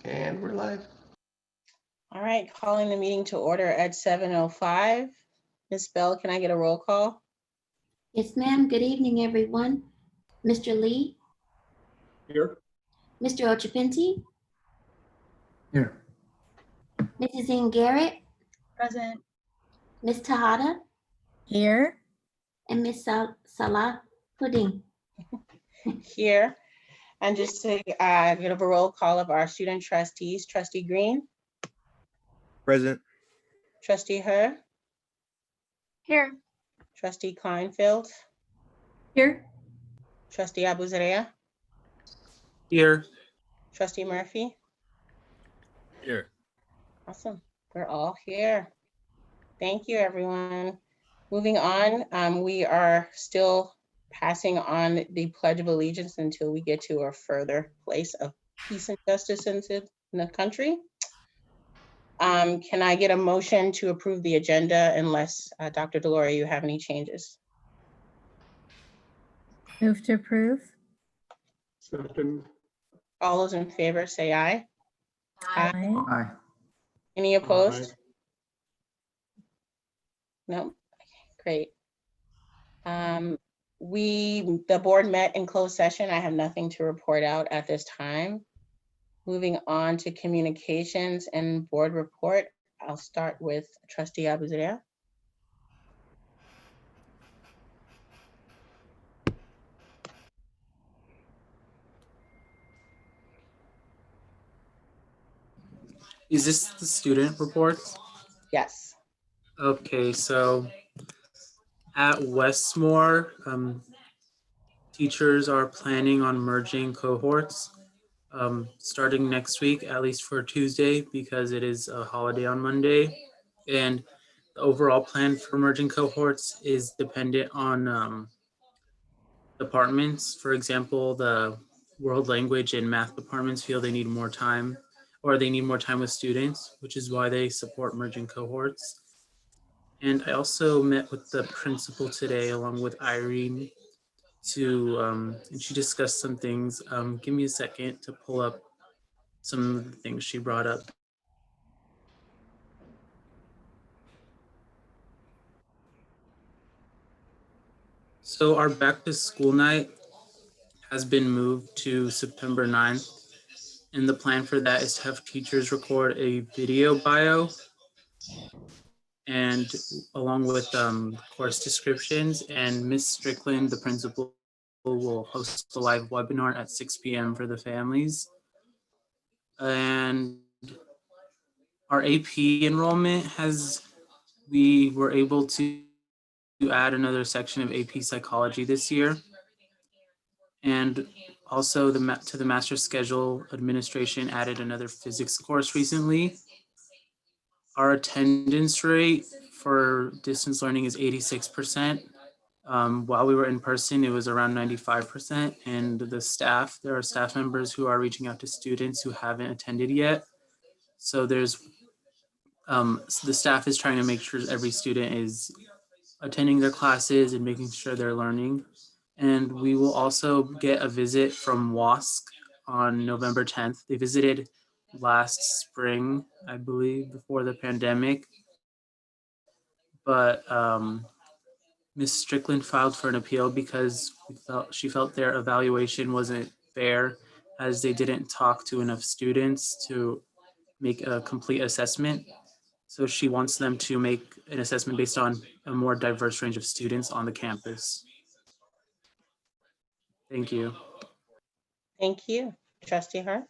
And we're live. All right, calling the meeting to order at 7:05. Ms. Bell, can I get a roll call? Yes, ma'am. Good evening, everyone. Mr. Lee, Here. Mr. Ochapinti, Here. Mrs. Ian Garrett, Present. Ms. Tajada, Here. and Ms. Salah Pudding. Here. And just to get a roll call of our student trustees, Trustee Green, Present. Trustee Her, Here. Trustee Kleinfeld, Here. Trustee Abuzaria, Here. Trustee Murphy. Here. Awesome. We're all here. Thank you, everyone. Moving on, we are still passing on the Pledge of Allegiance until we get to a further place of peace and justice in the country. Can I get a motion to approve the agenda unless, Dr. Deloria, you have any changes? Move to approve. Second. All those in favor say aye. Aye. Aye. Any opposed? Aye. No, great. The board met in closed session. I have nothing to report out at this time. Moving on to communications and board report. I'll start with Trustee Abuzaria. Is this the student report? Yes. Okay, so at Westmore, teachers are planning on merging cohorts starting next week, at least for Tuesday, because it is a holiday on Monday. And the overall plan for merging cohorts is dependent on departments. For example, the world language and math departments feel they need more time, or they need more time with students, which is why they support merging cohorts. And I also met with the principal today along with Irene and she discussed some things. Give me a second to pull up some of the things she brought up. So our back to school night has been moved to September 9th. And the plan for that is to have teachers record a video bio and along with course descriptions, and Ms. Strickland, the principal, will host a live webinar at 6 p.m. for the families. And our AP enrollment we were able to add another section of AP psychology this year. And also to the master schedule administration added another physics course recently. Our attendance rate for distance learning is 86%. While we were in person, it was around 95%. And there are staff members who are reaching out to students who haven't attended yet. So the staff is trying to make sure every student is attending their classes and making sure they're learning. And we will also get a visit from WASC on November 10th. They visited last spring, I believe, before the pandemic. But Ms. Strickland filed for an appeal because she felt their evaluation wasn't fair, as they didn't talk to enough students to make a complete assessment. So she wants them to make an assessment based on a more diverse range of students on the campus. Thank you. Thank you. Trustee Her.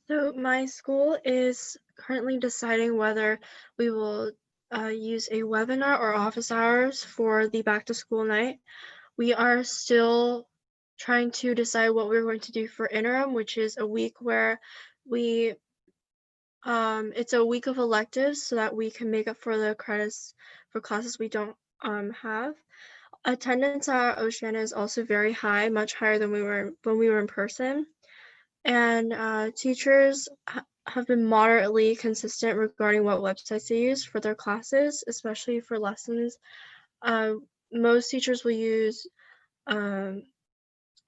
So my school is currently deciding whether we will use a webinar or office hours for the back to school night. We are still trying to decide what we're going to do for interim, which is a week where it's a week of electives so that we can make up for the credits for classes we don't have. Attendance at Oceana is also very high, much higher than when we were in person. And teachers have been moderately consistent regarding what websites they use for their classes, especially for lessons. Most teachers will use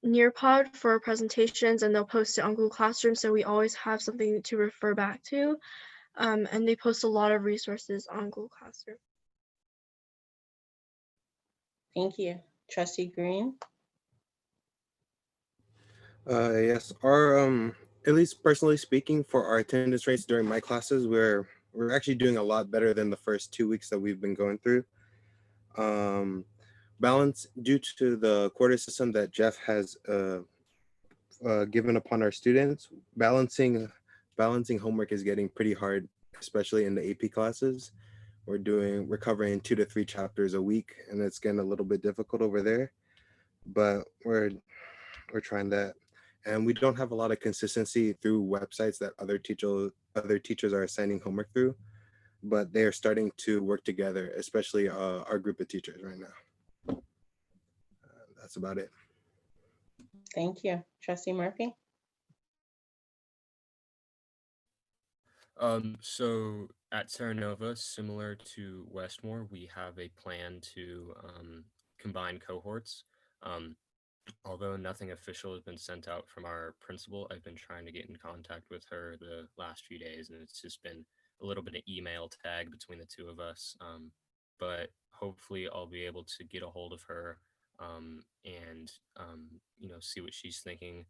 Nearpod for presentations, and they'll post it on Google Classroom, so we always have something to refer back to. And they post a lot of resources on Google Classroom. Thank you. Trustee Green? Yes, at least personally speaking, for our attendance rates during my classes, we're actually doing a lot better than the first 2 weeks that we've been going through. Balance due to the quarter system that Jeff has given upon our students, balancing homework is getting pretty hard, especially in the AP classes. We're covering 2 to 3 chapters a week, and it's getting a little bit difficult over there, but we're trying that. And we don't have a lot of consistency through websites that other teachers are assigning homework through, but they are starting to work together, especially our group of teachers right now. That's about it. Thank you. Trustee Murphy? So at Terra Nova, similar to Westmore, we have a plan to combine cohorts. Although nothing official has been sent out from our principal, I've been trying to get in contact with her the last few days, and it's just been a little bit of email tag between the two of us. But hopefully I'll be able to get a hold of her and see what she's thinking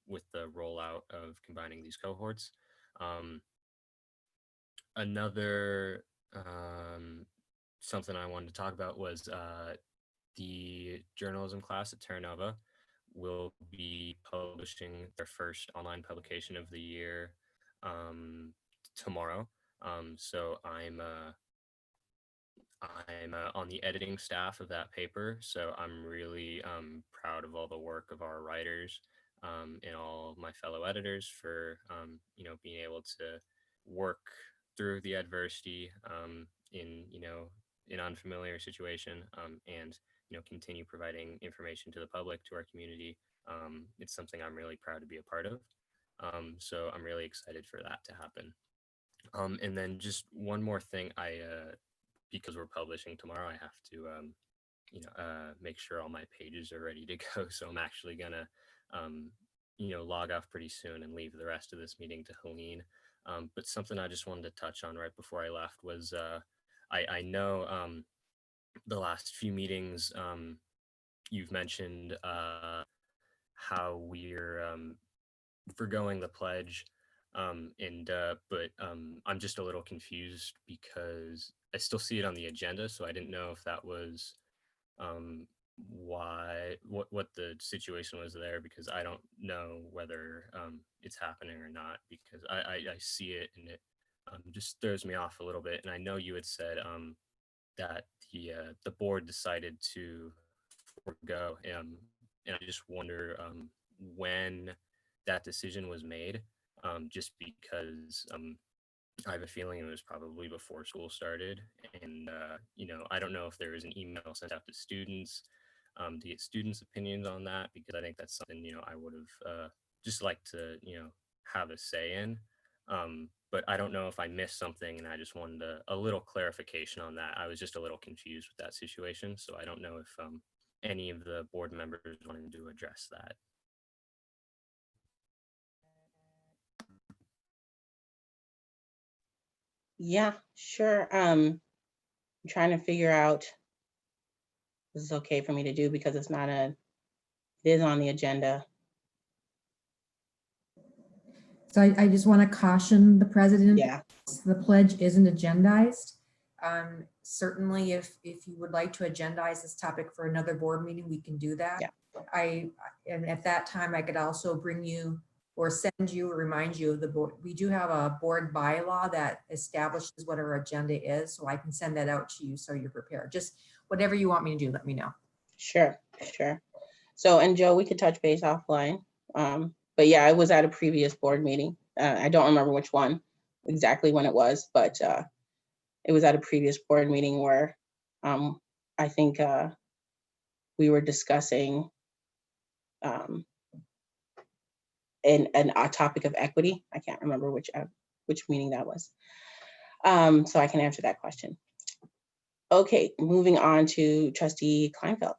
with the rollout of combining these cohorts. Another something I wanted to talk about was the journalism class at Terra Nova will be publishing their first online publication of the year tomorrow. So I'm on the editing staff of that paper, so I'm really proud of all the work of our writers and all my fellow editors for being able to work through the adversity in an unfamiliar situation and continue providing information to the public, to our community. It's something I'm really proud to be a part of. So I'm really excited for that to happen. And then just one more thing, because we're publishing tomorrow, I have to make sure all my pages are ready to go. So I'm actually gonna log off pretty soon and leave the rest of this meeting to Helene. But something I just wanted to touch on right before I left was I know the last few meetings you've mentioned how we're forgoing the pledge, but I'm just a little confused because I still see it on the agenda, so I didn't know if that was what the situation was there, because I don't know whether it's happening or not, because I see it and it just throws me off a little bit. And I know you had said that the board decided to forgo, and I just wonder when that decision was made, just because I have a feeling it was probably before school started. And I don't know if there was an email sent out to students to get students' opinions on that, because I think that's something I would have just liked to have a say in. But I don't know if I missed something, and I just wanted a little clarification on that. I was just a little confused with that situation, so I don't know if any of the board members wanted to address that. Yeah, sure. I'm trying to figure out, this is okay for me to do because it is on the agenda. So I just want to caution the president. Yeah, The pledge isn't agendized. Certainly, if you would like to agendize this topic for another board meeting, we can do that. Yeah. And at that time, I could also bring you or send you or remind you of the board. We do have a board bylaw that establishes what our agenda is, so I can send that out to you so you're prepared. Just whatever you want me to do, let me know. sure. So, and Joe, we could touch base offline. But yeah, I was at a previous board meeting. I don't remember which one exactly when it was, but it was at a previous board meeting where I think we were discussing a topic of equity. I can't remember which meeting that was. So I can answer that question. Okay, moving on to Trustee Kleinfeld.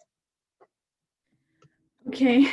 Okay,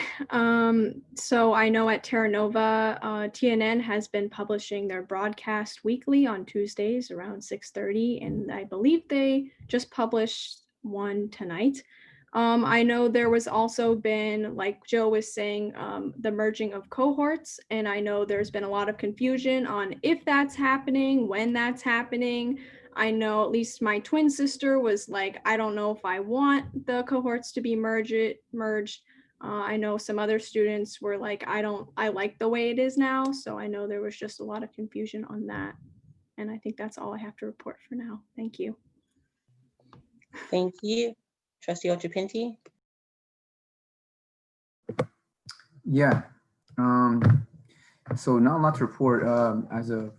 so I know at Terra Nova, TNN has been publishing their broadcast weekly on Tuesdays around 6:30, and I believe they just published one tonight. I know there was also been, like Joe was saying, the merging of cohorts, and I know there's been a lot of confusion on if that's happening, when that's happening. I know at least my twin sister was like, I don't know if I want the cohorts to be merged. I know some other students were like, I like the way it is now. So I know there was just a lot of confusion on that. And I think that's all I have to report for now. Thank you. Thank you. Trustee Ochapinti? Yeah. So not a lot to report as a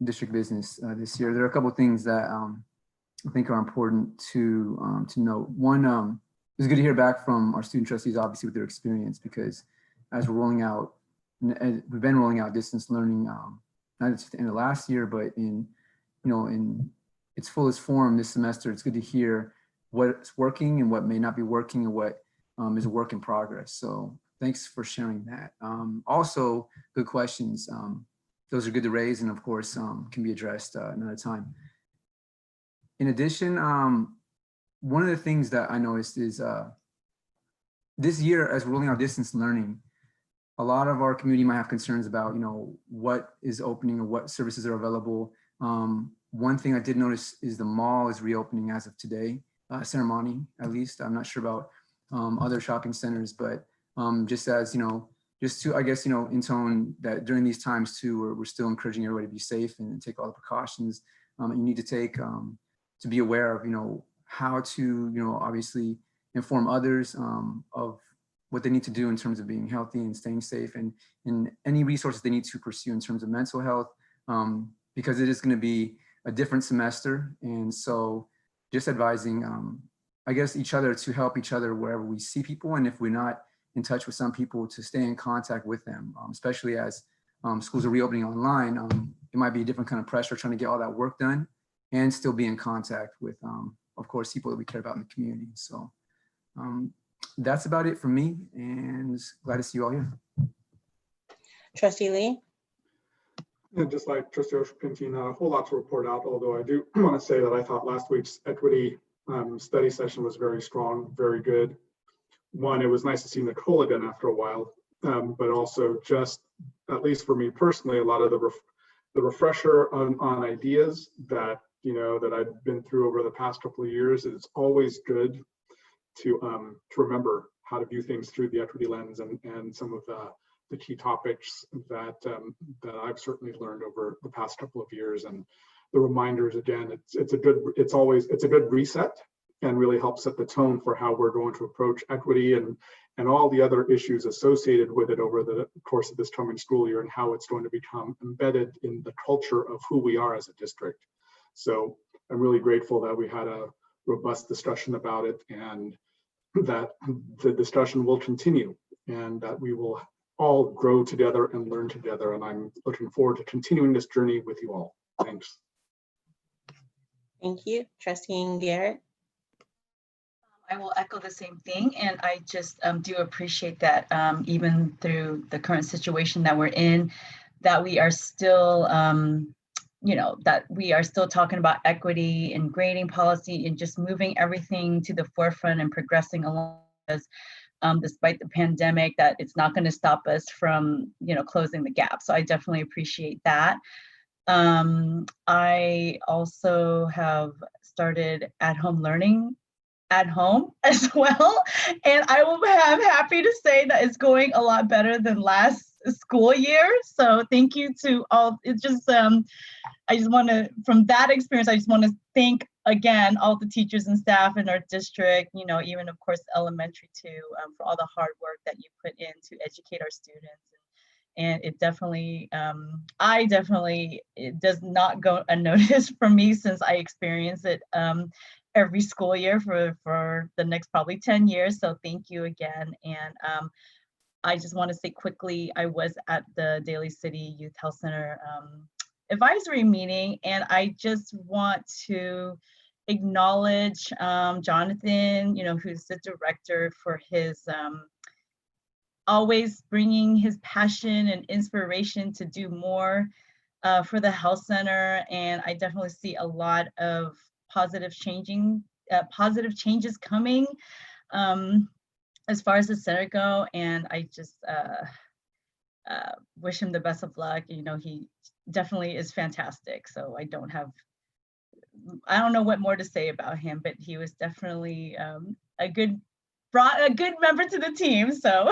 district business this year. There are a couple of things that I think are important to note. One, it's good to hear back from our student trustees, obviously, with their experience, because as we're rolling out, we've been rolling out distance learning, not just at the end of last year, but in its fullest form this semester. It's good to hear what's working and what may not be working and what is a work in progress. So thanks for sharing that. Also, good questions. Those are good to raise, and of course, can be addressed another time. In addition, one of the things that I noticed is this year, as we're rolling out distance learning, a lot of our community might have concerns about, what is opening or what services are available. One thing I did notice is the mall is reopening as of today, Ceremony at least. I'm not sure about other shopping centers, but just as, just to, I guess, intone that during these times too, we're still encouraging everybody to be safe and take all the precautions that you need to take to be aware of, how to, obviously inform others of what they need to do in terms of being healthy and staying safe, and any resources they need to pursue in terms of mental health, because it is going to be a different semester. And so just advising, I guess, each other to help each other wherever we see people. And if we're not in touch with some people, to stay in contact with them, especially as schools are reopening online. It might be a different kind of pressure trying to get all that work done and still be in contact with, of course, people that we care about in the community. So that's about it for me, and glad to see you all here. Trustee Lee? Yeah, just like Trustee Ochapinti, not a whole lot to report out, although I do want to say that I thought last week's equity study session was very strong, very good. One, it was nice to see Nicole again after a while, but also just, at least for me personally, a lot of the refresher on ideas that, that I've been through over the past couple of years. It's always good to remember how to view things through the equity lens, and some of the key topics that I've certainly learned over the past couple of years. And the reminders, again, it's a good reset, and really helps set the tone for how we're going to approach equity and all the other issues associated with it over the course of this coming school year, and how it's going to become embedded in the culture of who we are as a district. So I'm really grateful that we had a robust discussion about it, and that the discussion will continue, and that we will all grow together and learn together. And I'm looking forward to continuing this journey with you all. Thanks. Thank you. Trustee Garrett? I will echo the same thing, and I just do appreciate that even through the current situation that we're in, that we are still, that we are still talking about equity and grading policy and just moving everything to the forefront and progressing along. Despite the pandemic, that it's not going to stop us from, closing the gap. So I definitely appreciate that. I also have started at-home learning at home as well. And I will have happy to say that it's going a lot better than last school year. So thank you to all. It's just, I just want to, from that experience, I just want to thank again all the teachers and staff in our district, even of course elementary too, for all the hard work that you put in to educate our students. And it definitely, it does not go unnoticed for me, since I experience it every school year for the next probably 10 years. So thank you again. And I just want to say quickly, I was at the Daly City Youth Health Center advisory meeting, and I just want to acknowledge Jonathan, who's the director, for his always bringing his passion and inspiration to do more for the health center. And I definitely see a lot of positive changes coming as far as the center go. And I just wish him the best of luck. You know, he definitely is fantastic. So I don't know what more to say about him, but he was definitely brought a good member to the team. So,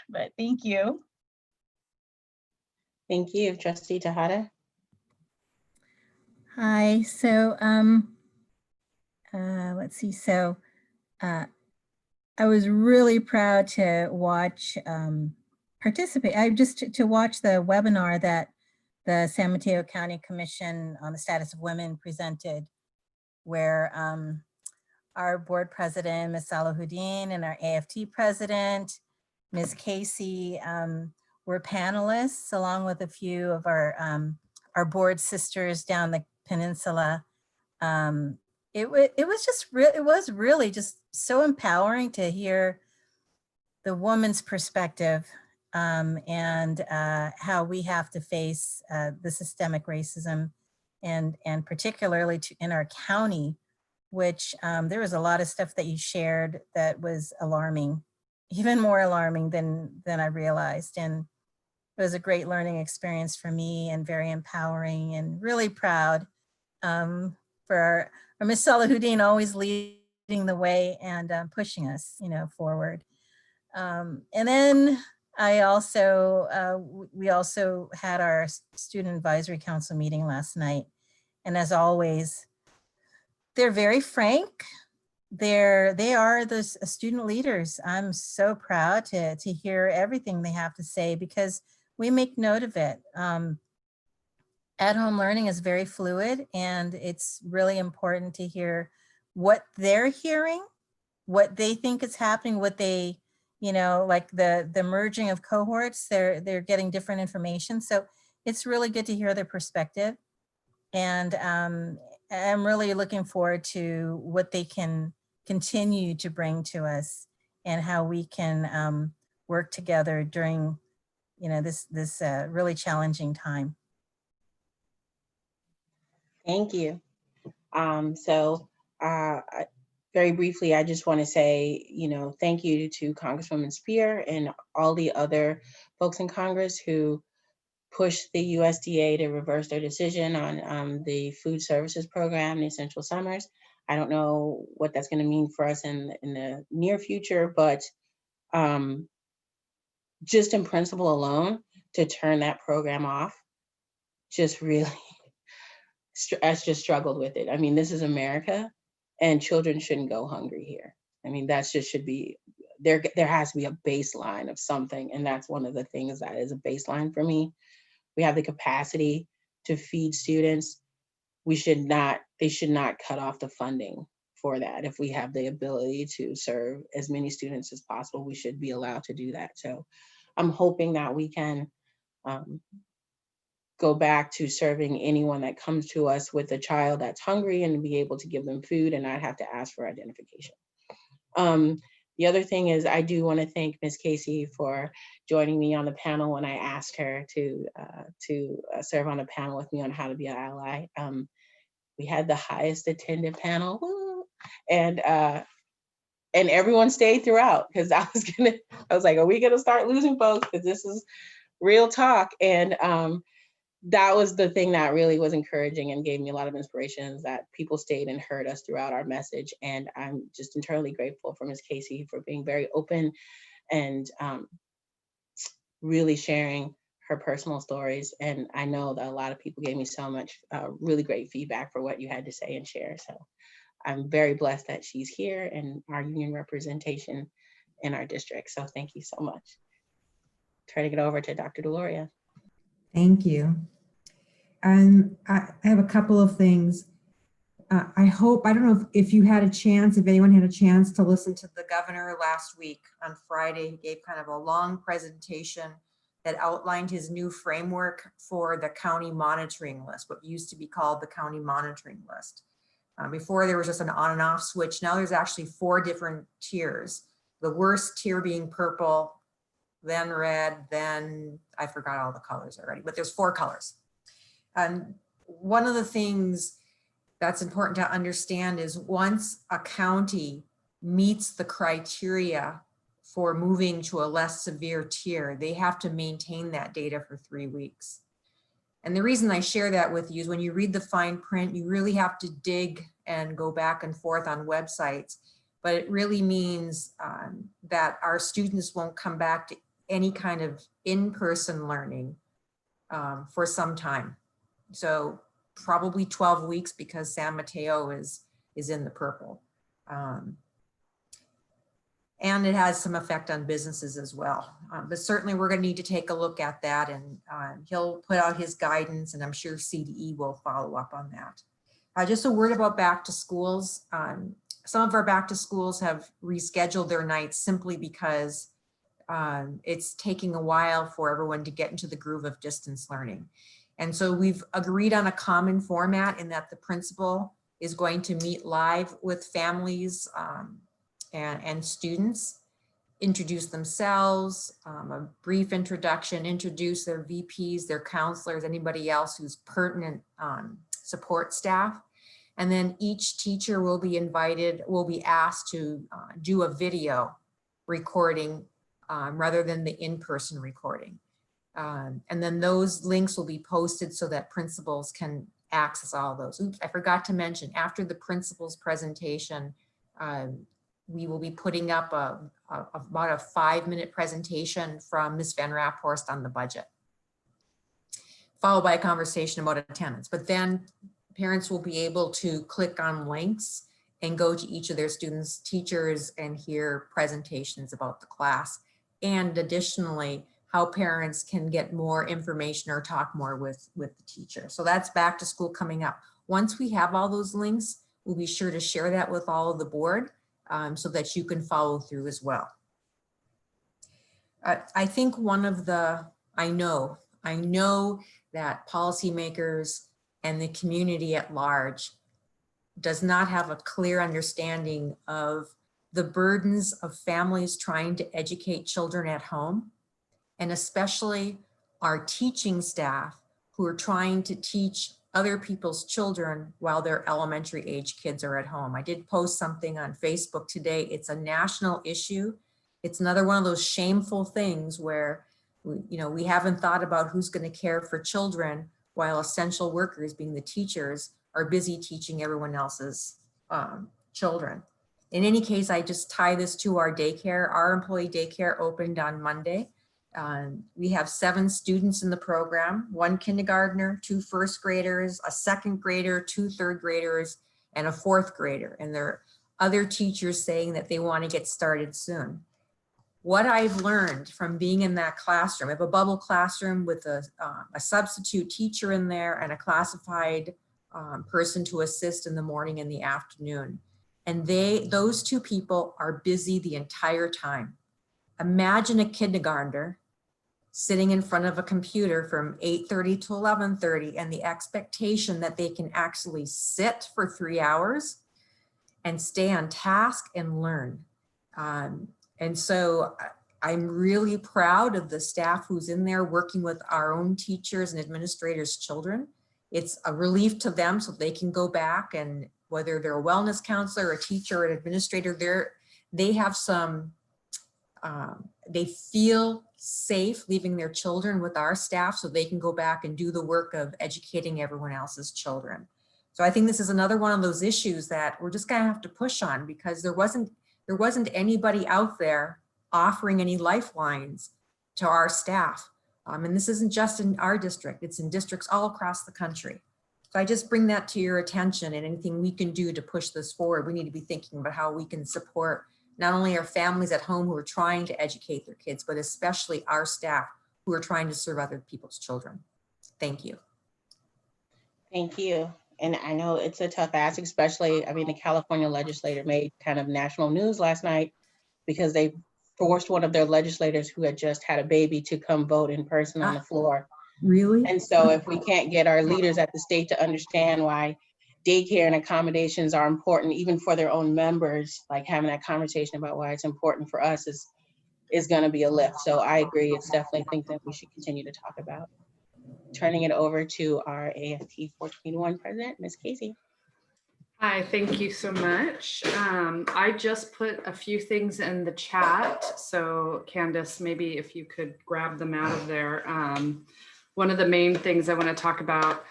but thank you. Thank you, Trustee Tajada. Hi, so let's see. So I was really proud to watch, participate. To watch the webinar that the San Mateo County Commission on the Status of Women presented, where our board president, Ms. Salahuddin, and our AFT president, Ms. Casey, were panelists, along with a few of our board sisters down the peninsula. It was really just so empowering to hear the woman's perspective, and how we have to face the systemic racism, and particularly in our county, which there was a lot of stuff that you shared that was alarming, even more alarming than I realized. And it was a great learning experience for me, and very empowering, and really proud for our Ms. Salahuddin, always leading the way and pushing us, forward. And then we also had our Student Advisory Council meeting last night. And as always, they're very frank. They are the student leaders. I'm so proud to hear everything they have to say, because we make note of it. At-home learning is very fluid, and it's really important to hear what they're hearing, what they think is happening, what they, like the merging of cohorts, they're getting different information. So it's really good to hear their perspective. And I'm really looking forward to what they can continue to bring to us, and how we can work together during, this really challenging time. Thank you. Very briefly, I just want to say, thank you to Congresswoman Spear and all the other folks in Congress who pushed the USDA to reverse their decision on the food services program, the essential summers. I don't know what that's going to mean for us in the near future, but just in principle alone, to turn that program off, just really, I just struggled with it. I mean, this is America, and children shouldn't go hungry here. I mean, that just should be, there has to be a baseline of something. And that's one of the things that is a baseline for me. We have the capacity to feed students. They should not cut off the funding for that. If we have the ability to serve as many students as possible, we should be allowed to do that. So I'm hoping that we can go back to serving anyone that comes to us with a child that's hungry, and be able to give them food and not have to ask for identification. The other thing is, I do want to thank Ms. Casey for joining me on the panel when I asked her to serve on a panel with me on how to be an ally. We had the highest attended panel, woo, and everyone stayed throughout, because I was like, are we gonna start losing folks? Because this is real talk. And that was the thing that really was encouraging and gave me a lot of inspiration, is that people stayed and heard us throughout our message. And I'm just internally grateful for Ms. Casey for being very open and really sharing her personal stories. And I know that a lot of people gave me so much really great feedback for what you had to say and share. So I'm very blessed that she's here and our union representation in our district. So thank you so much. Turning it over to Dr. Deloria. Thank you. And I have a couple of things. I don't know if you had a chance, if anyone had a chance to listen to the governor last week on Friday. He gave kind of a long presentation that outlined his new framework for the county monitoring list, what used to be called the county monitoring list. Before there was just an on and off switch. Now there's actually 4 different tiers. The worst tier being purple, then red, then I forgot all the colors already, but there's 4 colors. And one of the things that's important to understand is once a county meets the criteria for moving to a less severe tier, they have to maintain that data for 3 weeks. And the reason I share that with you is when you read the fine print, you really have to dig and go back and forth on websites. But it really means that our students won't come back to any kind of in-person learning for some time. So probably 12 weeks because San Mateo is in the purple. And it has some effect on businesses as well. But certainly we're gonna need to take a look at that, and he'll put out his guidance, and I'm sure CDE will follow up on that. Just a word about back to schools. Some of our back to schools have rescheduled their nights simply because it's taking a while for everyone to get into the groove of distance learning. And so we've agreed on a common format in that the principal is going to meet live with families and students, introduce themselves, a brief introduction, introduce their VPs, their counselors, anybody else who's pertinent support staff. And then each teacher will be asked to do a video recording rather than the in-person recording. And then those links will be posted so that principals can access all those. Oops, I forgot to mention, after the principal's presentation, we will be putting up about a 5-minute presentation from Ms. Van Raphorst on the budget, followed by a conversation about attendance. But then parents will be able to click on links and go to each of their students' teachers and hear presentations about the class. And additionally, how parents can get more information or talk more with the teacher. So that's back to school coming up. Once we have all those links, we'll be sure to share that with all of the board so that you can follow through as well. I think I know that policymakers and the community at large does not have a clear understanding of the burdens of families trying to educate children at home, and especially our teaching staff who are trying to teach other people's children while their elementary age kids are at home. I did post something on Facebook today. It's a national issue. It's another one of those shameful things where we haven't thought about who's going to care for children while essential workers, being the teachers, are busy teaching everyone else's children. In any case, I just tie this to our daycare. Our employee daycare opened on Monday. We have 7 students in the program, 1 kindergartner, 2 first graders, a 2nd grader, 2 3rd graders, and a 4th grader. And there are other teachers saying that they want to get started soon. What I've learned from being in that classroom, I have a bubble classroom with a substitute teacher in there and a classified person to assist in the morning and the afternoon. And those 2 people are busy the entire time. Imagine a kindergartner sitting in front of a computer from 8:30 to 11:30 and the expectation that they can actually sit for 3 hours and stay on task and learn. And so I'm really proud of the staff who's in there working with our own teachers and administrators' children. It's a relief to them so they can go back, and whether they're a wellness counselor, a teacher, or an administrator, they have some, they feel safe leaving their children with our staff so they can go back and do the work of educating everyone else's children. So I think this is another one of those issues that we're just gonna have to push on, because there wasn't anybody out there offering any lifelines to our staff. And this isn't just in our district, it's in districts all across the country. So I just bring that to your attention, and anything we can do to push this forward, we need to be thinking about how we can support not only our families at home who are trying to educate their kids, but especially our staff who are trying to serve other people's children. Thank you. Thank you. And I know it's a tough ask, especially, I mean, the California legislature made kind of national news last night because they forced one of their legislators who had just had a baby to come vote in person on the floor. Really? And so if we can't get our leaders at the state to understand why daycare and accommodations are important, even for their own members, like having that conversation about why it's important for us is going to be a lift. So I agree. It's definitely think that we should continue to talk about. Turning it over to our AFT 421 president, Ms. Casey. Hi, thank you so much. I just put a few things in the chat. So Candace, maybe if you could grab them out of there. One of the main things I want to talk about,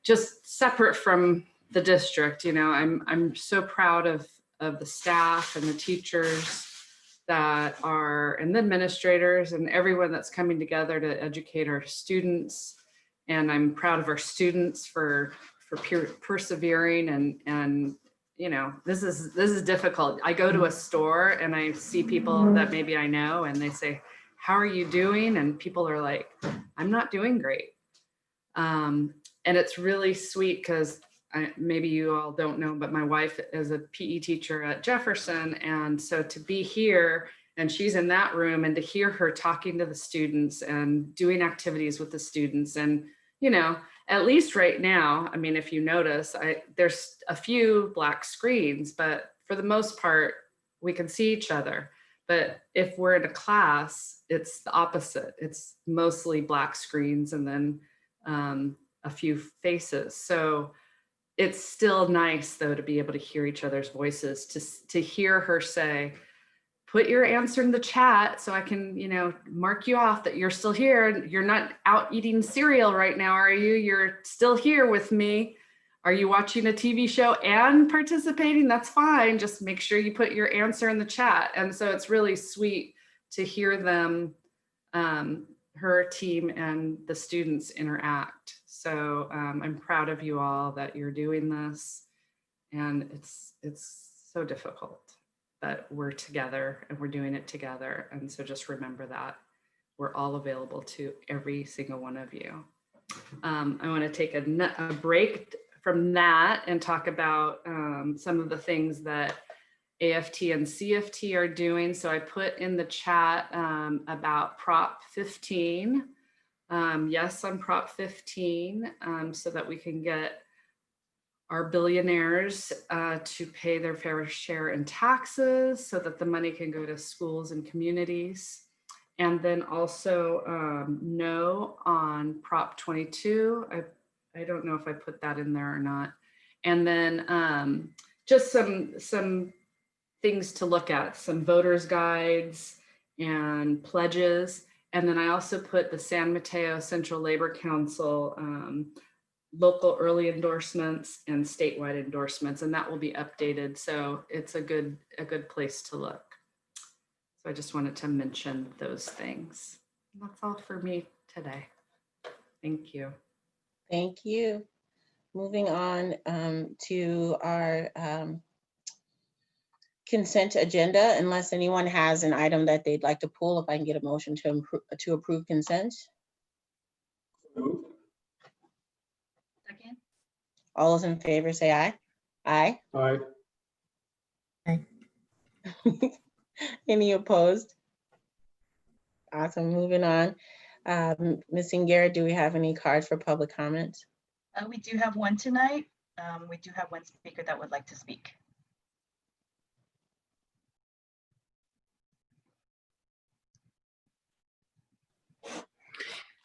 just separate from the district, you know, I'm so proud of the staff and the teachers that are, and the administrators and everyone that's coming together to educate our students. And I'm proud of our students for persevering and you know, this is difficult. I go to a store and I see people that maybe I know and they say, how are you doing? And people are like, I'm not doing great. And it's really sweet because maybe you all don't know, but my wife is a PE teacher at Jefferson. And so to be here and she's in that room and to hear her talking to the students and doing activities with the students and, you know, at least right now, I mean, if you notice, there's a few black screens, but for the most part, we can see each other. But if we're in a class, it's the opposite. It's mostly black screens and then a few faces. So it's still nice though to be able to hear each other's voices, to hear her say, put your answer in the chat so I can, you know, mark you off that you're still here. You're not out eating cereal right now, are you? You're still here with me. Are you watching a TV show and participating? That's fine. Just make sure you put your answer in the chat. And so it's really sweet to hear them, her team and the students interact. So I'm proud of you all that you're doing this. And it's so difficult. But we're together and we're doing it together. And so just remember that we're all available to every single one of you. I want to take a break from that and talk about some of the things that AFT and CFT are doing. So I put in the chat about Prop 15. Yes, on Prop 15, so that we can get our billionaires to pay their fair share in taxes so that the money can go to schools and communities. And then also no on Prop 22. I don't know if I put that in there or not. And then just some things to look at, some voters guides and pledges. And then I also put the San Mateo Central Labor Council local early endorsements and statewide endorsements, and that will be updated. So it's a good place to look. So I just wanted to mention those things. That's all for me today. Thank you. Thank you. Moving on to our consent agenda, unless anyone has an item that they'd like to pull, if I can get a motion to approve consent. Second. All those in favor say aye. Aye. Aye. Aye. Any opposed? Awesome, moving on. Ms. Garrett, do we have any cards for public comment? We do have one tonight. We do have one speaker that would like to speak.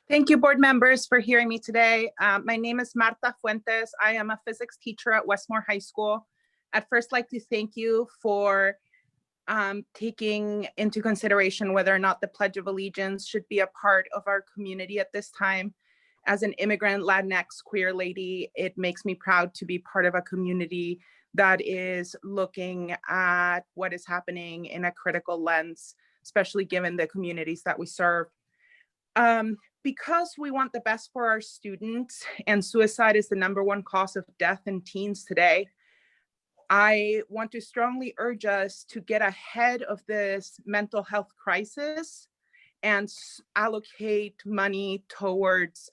Thank you, board members, for hearing me today. My name is Marta Fuentes. I am a physics teacher at Westmore High School. I'd first like to thank you for taking into consideration whether or not the Pledge of Allegiance should be a part of our community at this time. As an immigrant Latinx queer lady, it makes me proud to be part of a community that is looking at what is happening in a critical lens, especially given the communities that we serve. Because we want the best for our students and suicide is the #1 cause of death in teens today, I want to strongly urge us to get ahead of this mental health crisis and allocate money towards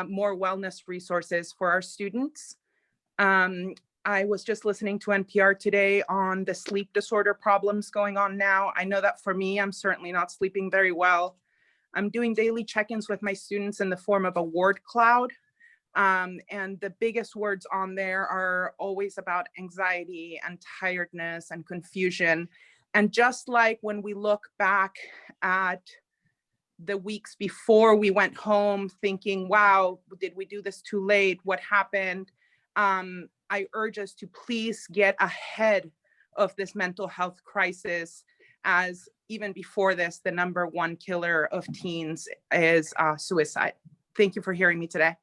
more wellness resources for our students. I was just listening to NPR today on the sleep disorder problems going on now. I know that for me, I'm certainly not sleeping very well. I'm doing daily check-ins with my students in the form of a word cloud. And the biggest words on there are always about anxiety and tiredness and confusion. And just like when we look back at the weeks before we went home thinking, wow, did we do this too late? What happened? I urge us to please get ahead of this mental health crisis, as even before this, the #1 killer of teens is suicide. Thank you for hearing me today.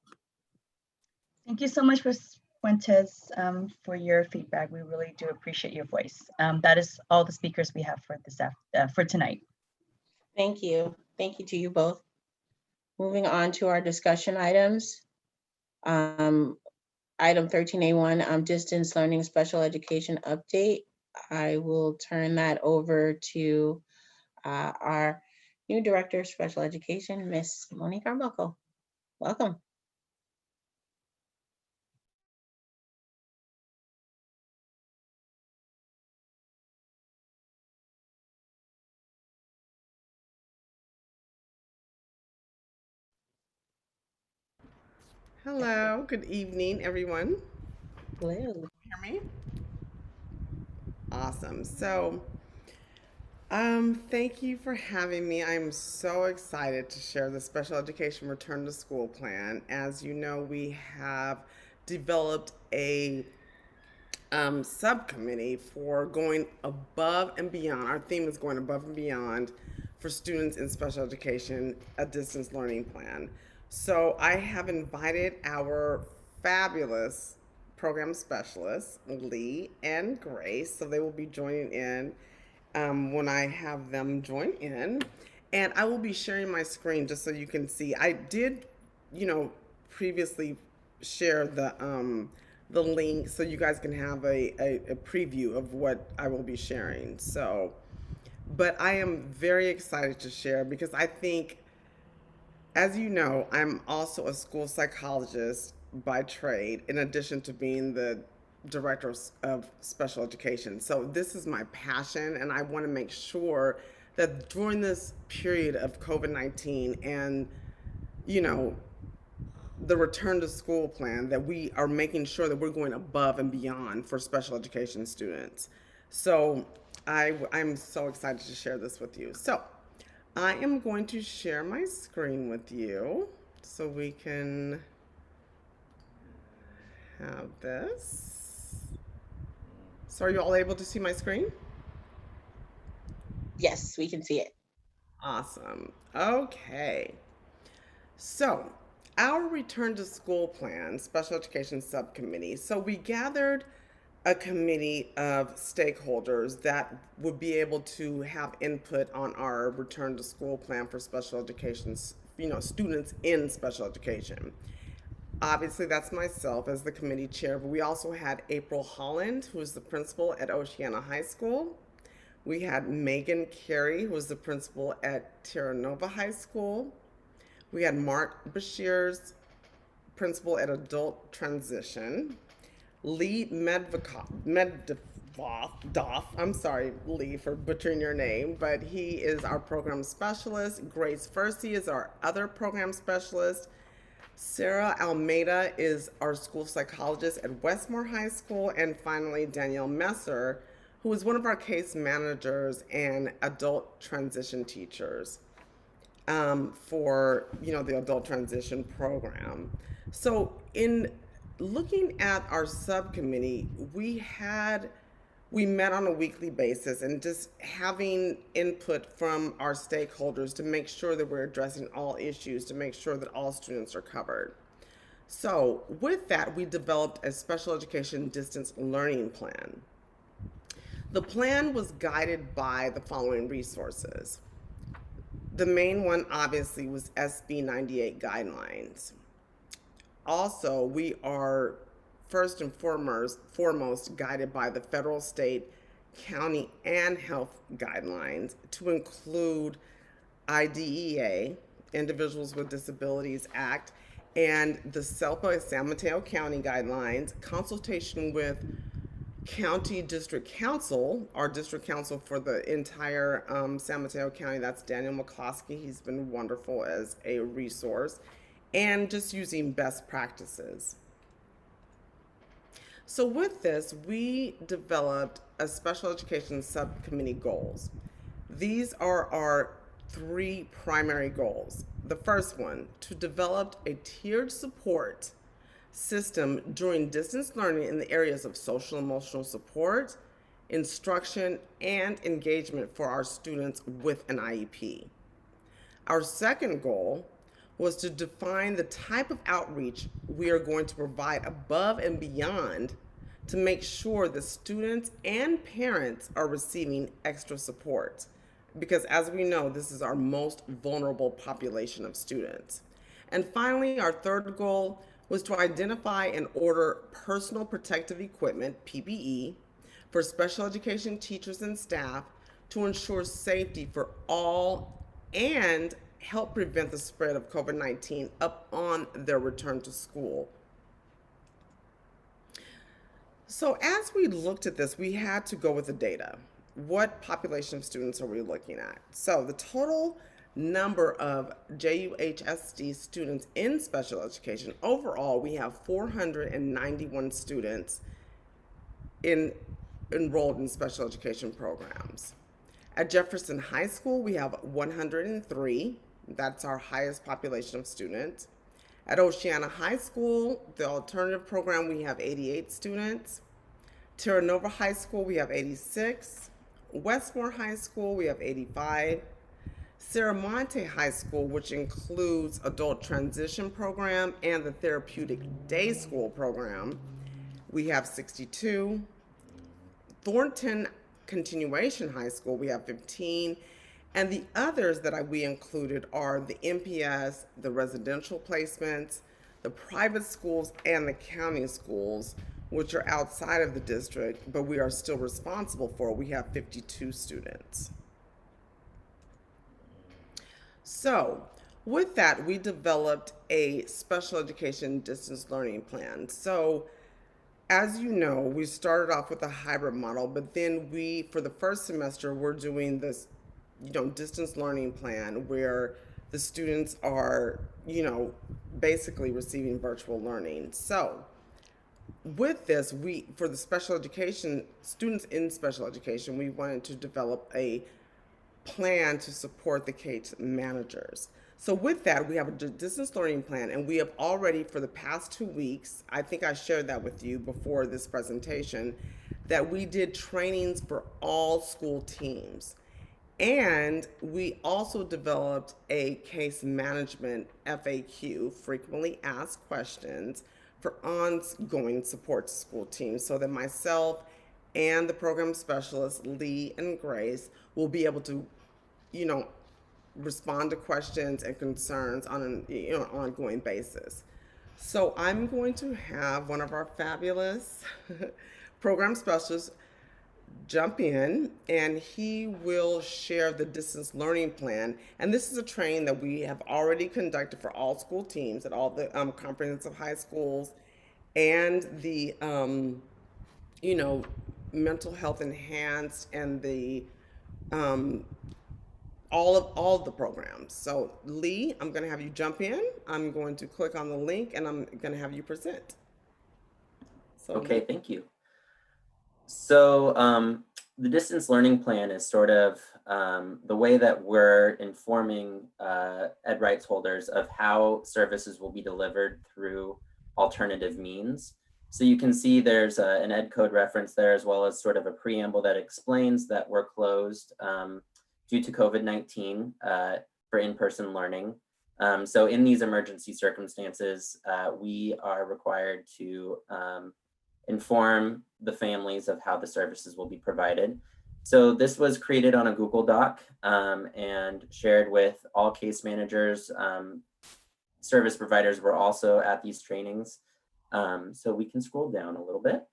Thank you so much, Ms. Fuentes, for your feedback. We really do appreciate your voice. That is all the speakers we have for tonight. Thank you. Thank you to you both. Moving on to our discussion items. Item 13A1, distance learning special education update. I will turn that over to our new Director of Special Education, Ms. Monique Arbuckle. Welcome. Hello, good evening, everyone. Hello. Hear me? Awesome. So, thank you for having me. I'm so excited to share the special education return to school plan. As you know, we have developed a subcommittee for going above and beyond. Our theme is going above and beyond for students in special education, a distance learning plan. So I have invited our fabulous program specialists, Lee and Grace, so they will be joining in when I have them join in. And I will be sharing my screen just so you can see. I did, previously share the link so you guys can have a preview of what I will be sharing. So, but I am very excited to share because I think, as you know, I'm also a school psychologist by trade, in addition to being the director of special education. So this is my passion, and I want to make sure that during this period of COVID-19 and, the return to school plan, that we are making sure that we're going above and beyond for special education students. So I'm so excited to share this with you. So I am going to share my screen with you so we can have this. So are you all able to see my screen? Yes, we can see it. Awesome. Okay. So our return to school plan, special education subcommittee. So we gathered a committee of stakeholders that would be able to have input on our return to school plan for special education, students in special education. Obviously, that's myself as the committee chair, but we also had April Holland, who is the principal at Oceana High School. We had Megan Carey, who was the principal at Terra Nova High School. We had Mark Bashir's principal at Adult Transition. Lee Medvedoff, I'm sorry, Lee, for butchering your name, but he is our program specialist. Grace Fursey is our other program specialist. Sarah Almeida is our school psychologist at Westmore High School. And finally, Danielle Messer, who is one of our case managers and adult transition teachers for, the adult transition program. So in looking at our subcommittee, we met on a weekly basis and just having input from our stakeholders to make sure that we're addressing all issues, to make sure that all students are covered. So with that, we developed a special education distance learning plan. The plan was guided by the following resources. The main one obviously was SB 98 guidelines. Also, we are first and foremost guided by the federal, state, county, and health guidelines to include IDEA, Individuals with Disabilities Act, and the SELPA San Mateo County guidelines, consultation with County District Council, our district council for the entire San Mateo County. That's Daniel McCloskey. He's been wonderful as a resource, and just using best practices. So with this, we developed a special education subcommittee goals. These are our 3 primary goals. The first one, to develop a tiered support system during distance learning in the areas of social emotional support, instruction, and engagement for our students with an IEP. Our second goal was to define the type of outreach we are going to provide above and beyond to make sure the students and parents are receiving extra support. Because as we know, this is our most vulnerable population of students. And finally, our third goal was to identify and order personal protective equipment, PPE, for special education teachers and staff to ensure safety for all and help prevent the spread of COVID-19 upon their return to school. So as we looked at this, we had to go with the data. What population of students are we looking at? So the total number of JUHSD students in special education, overall, we have 491 students enrolled in special education programs. At Jefferson High School, we have 103. That's our highest population of students. At Oceana High School, the alternative program, we have 88 students. Terra Nova High School, we have 86. Westmore High School, we have 85. Saramonte High School, which includes adult transition program and the therapeutic day school program, we have 62. Thornton Continuation High School, we have 15. And the others that we included are the MPS, the residential placements, the private schools, and the county schools, which are outside of the district, but we are still responsible for. We have 52 students. So with that, we developed a special education distance learning plan. So as you know, we started off with a hybrid model, but then for the first semester, we're doing this, distance learning plan where the students are, basically receiving virtual learning. So with this, for the special education, students in special education, we wanted to develop a plan to support the case managers. So with that, we have a distance learning plan, and we have already, for the past 2 weeks, I think I shared that with you before this presentation, that we did trainings for all school teams. And we also developed a case management FAQ, frequently asked questions, for ongoing support to school teams, so that myself and the program specialists, Lee and Grace, will be able to, respond to questions and concerns on an ongoing basis. So I'm going to have one of our fabulous program specialists jump in, and he will share the distance learning plan. And this is a training that we have already conducted for all school teams at all the comprehensive high schools and the mental health enhanced and the all of the programs. So Lee, I'm going to have you jump in. I'm going to click on the link and I'm going to have you present. So, okay, thank you. So the distance learning plan is sort of the way that we're informing ed rights holders of how services will be delivered through alternative means. So you can see there's an ed code reference there, as well as sort of a preamble that explains that we're closed due to COVID-19 for in-person learning. So in these emergency circumstances, we are required to inform the families of how the services will be provided. So this was created on a Google Doc and shared with all case managers. Service providers were also at these trainings. So we can scroll down a little bit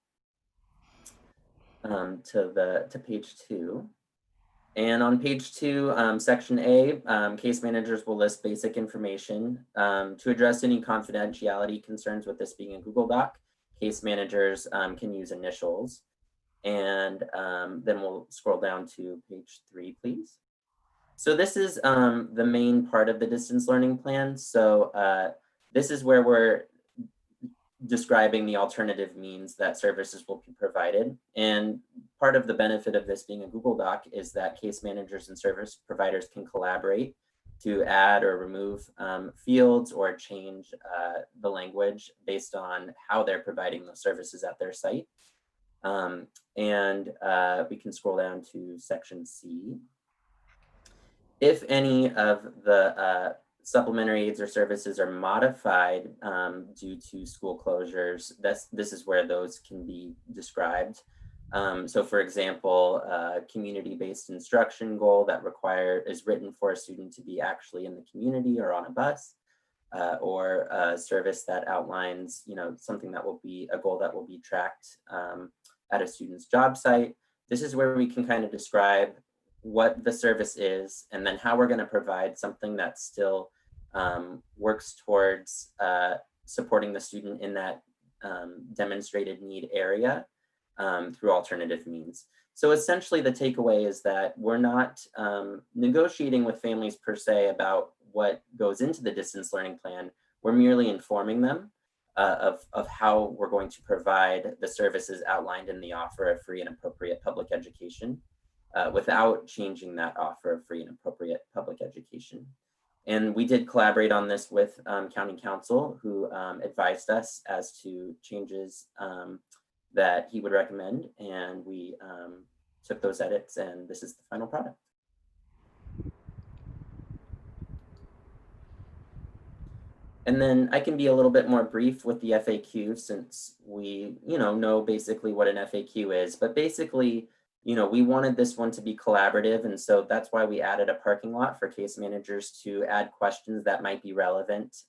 to page 2. And on page 2, section A, case managers will list basic information to address any confidentiality concerns with this being a Google Doc. Case managers can use initials. And then we'll scroll down to page 3, please. So this is the main part of the distance learning plan. So this is where we're describing the alternative means that services will be provided. And part of the benefit of this being a Google Doc is that case managers and service providers can collaborate to add or remove fields or change the language based on how they're providing those services at their site. We can scroll down to section C. If any of the supplementary aids or services are modified due to school closures, this is where those can be described. So for example, community-based instruction goal that is written for a student to be actually in the community or on a bus, or a service that outlines, something that will be a goal that will be tracked at a student's job site. This is where we can kind of describe what the service is, and then how we're going to provide something that still works towards supporting the student in that demonstrated need area through alternative means. So essentially the takeaway is that we're not negotiating with families per se about what goes into the distance learning plan. We're merely informing them of how we're going to provide the services outlined in the offer of free and appropriate public education without changing that offer of free and appropriate public education. And we did collaborate on this with County Council, who advised us as to changes that he would recommend. And we took those edits, and this is the final product. And then I can be a little bit more brief with the FAQ, since we know basically what an FAQ is. But basically, we wanted this one to be collaborative, and so that's why we added a parking lot for case managers to add questions that might be relevant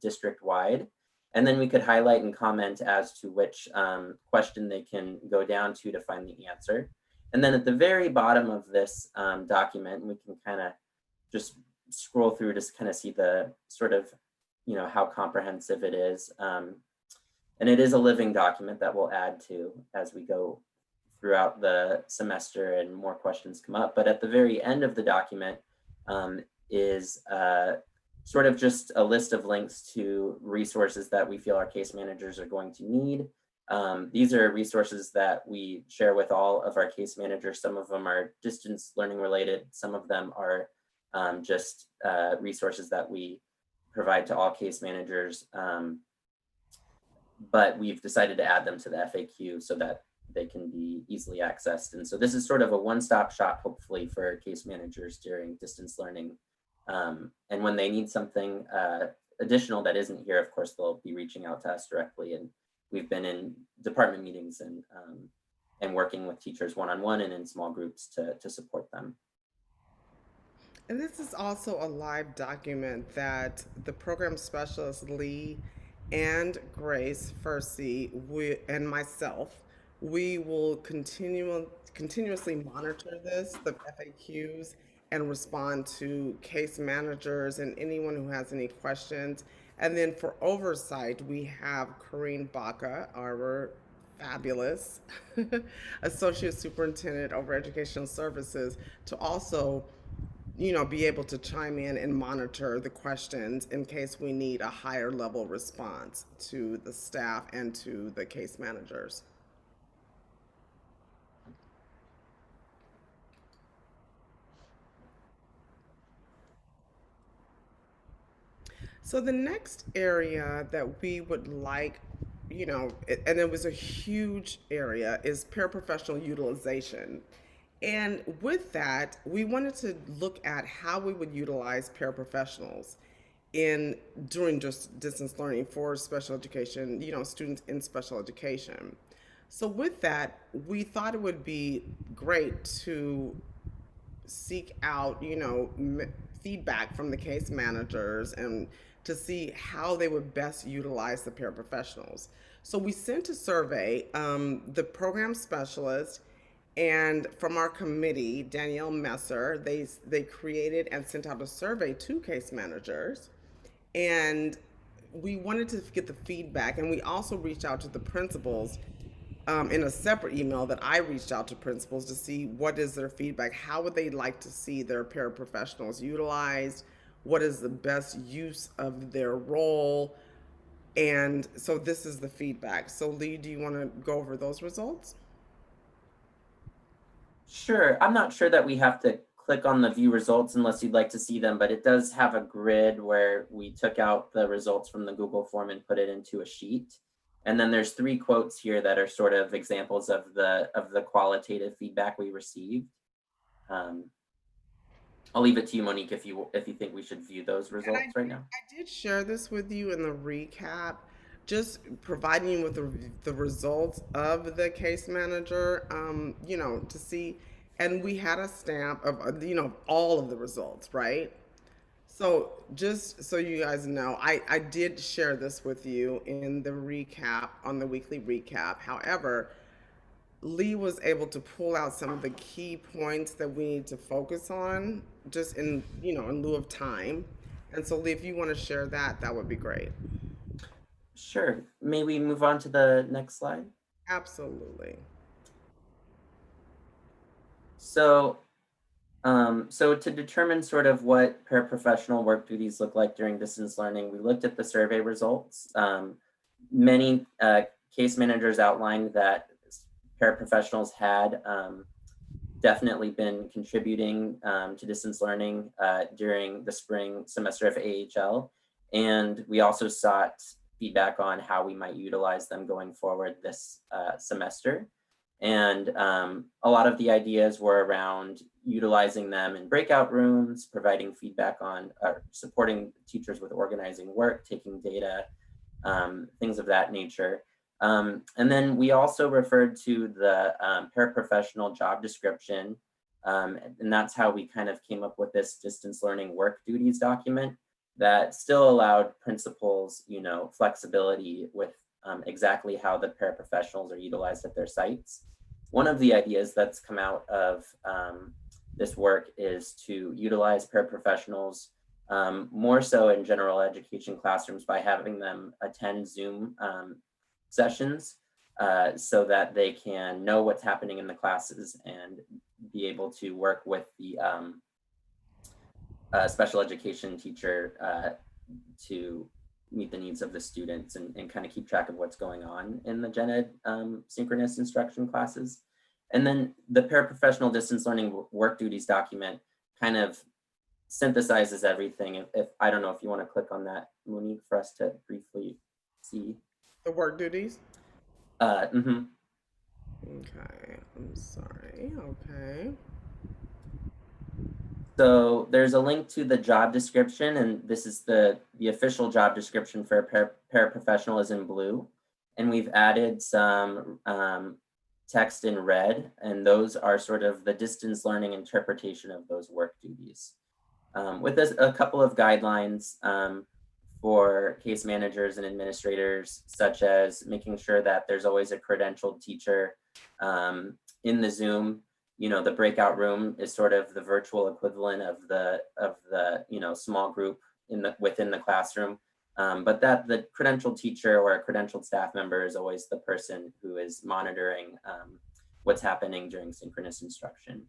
district-wide. And then we could highlight and comment as to which question they can go down to find the answer. And then at the very bottom of this document, we can kind of just scroll through to kind of see the sort of, how comprehensive it is. And it is a living document that we'll add to as we go throughout the semester and more questions come up. But at the very end of the document is sort of just a list of links to resources that we feel our case managers are going to need. These are resources that we share with all of our case managers. Some of them are distance learning related. Some of them are just resources that we provide to all case managers. But we've decided to add them to the FAQ so that they can be easily accessed. And so this is sort of a one-stop shop, hopefully, for case managers during distance learning. And when they need something additional that isn't here, of course, they'll be reaching out to us directly. And we've been in department meetings and working with teachers one-on-one and in small groups to support them. And this is also a live document that the program specialist Lee and Grace Fursey and myself, we will continuously monitor this, the FAQs, and respond to case managers and anyone who has any questions. And then for oversight, we have Corrine Baca, our fabulous Associate Superintendent over Educational Services, to also be able to chime in and monitor the questions in case we need a higher level response to the staff and to the case managers. So the next area that we would like, and it was a huge area, is paraprofessional utilization. And with that, we wanted to look at how we would utilize paraprofessionals during just distance learning for special education, students in special education. So with that, we thought it would be great to seek out, feedback from the case managers and to see how they would best utilize the paraprofessionals. So we sent a survey, the program specialist, and from our committee, Danielle Messer, they created and sent out a survey to case managers. And we wanted to get the feedback, and we also reached out to the principals in a separate email that I reached out to principals to see what is their feedback. How would they like to see their paraprofessionals utilized? What is the best use of their role? And so this is the feedback. So Lee, do you want to go over those results? Sure. I'm not sure that we have to click on the view results unless you'd like to see them, but it does have a grid where we took out the results from the Google form and put it into a sheet. And then there's 3 quotes here that are sort of examples of the qualitative feedback we received. I'll leave it to you, Monique, if you think we should view those results right now. I did share this with you in the recap, just providing you with the results of the case manager, you know, to see, and we had a stamp of, you know, all of the results, right? So just so you guys know, I did share this with you in the recap, on the weekly recap. However, Lee was able to pull out some of the key points that we need to focus on just in, you know, in lieu of time. And so Lee, if you want to share that, that would be great. Sure. May we move on to the next slide? Absolutely. So, so to determine sort of what paraprofessional work duties look like during distance learning, we looked at the survey results. Many case managers outlined that paraprofessionals had definitely been contributing to distance learning during the spring semester of AHL. And we also sought feedback on how we might utilize them going forward this semester. And a lot of the ideas were around utilizing them in breakout rooms, providing feedback on supporting teachers with organizing work, taking data, things of that nature. And then we also referred to the paraprofessional job description. And that's how we kind of came up with this distance learning work duties document that still allowed principals, you know, flexibility with exactly how the paraprofessionals are utilized at their sites. One of the ideas that's come out of this work is to utilize paraprofessionals more so in general education classrooms by having them attend Zoom sessions so that they can know what's happening in the classes and be able to work with the special education teacher to meet the needs of the students and kind of keep track of what's going on in the gen ed synchronous instruction classes. And then the paraprofessional distance learning work duties document kind of synthesizes everything. If I don't know if you want to click on that, Monique, for us to briefly see. The work duties? Okay, I'm sorry, okay. So there's a link to the job description, and this is the official job description for a paraprofessional is in blue. And we've added some text in red, and those are sort of the distance learning interpretation of those work duties. With a couple of guidelines for case managers and administrators, such as making sure that there's always a credentialed teacher in the Zoom. You know, the breakout room is sort of the virtual equivalent of the you know, small group within the classroom, but that the credentialed teacher or a credentialed staff member is always the person who is monitoring what's happening during synchronous instruction.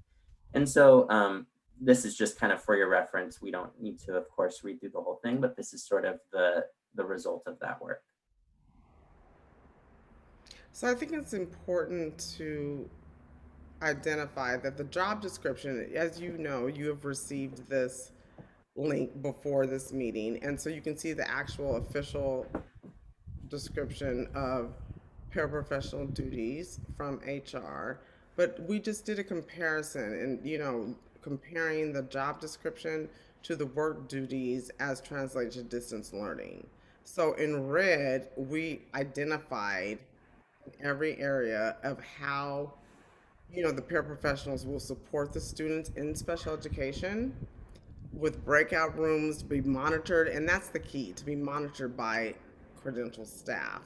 And so this is just kind of for your reference. We don't need to, of course, read through the whole thing, but this is sort of the result of that work. So I think it's important to identify that the job description, as you know, you have received this link before this meeting, and so you can see the actual official description of paraprofessional duties from HR. But we just did a comparison, and you know, comparing the job description to the work duties as translated to distance learning. So in red, we identified every area of how, you know, the paraprofessionals will support the students in special education with breakout rooms to be monitored. And that's the key, to be monitored by credentialed staff.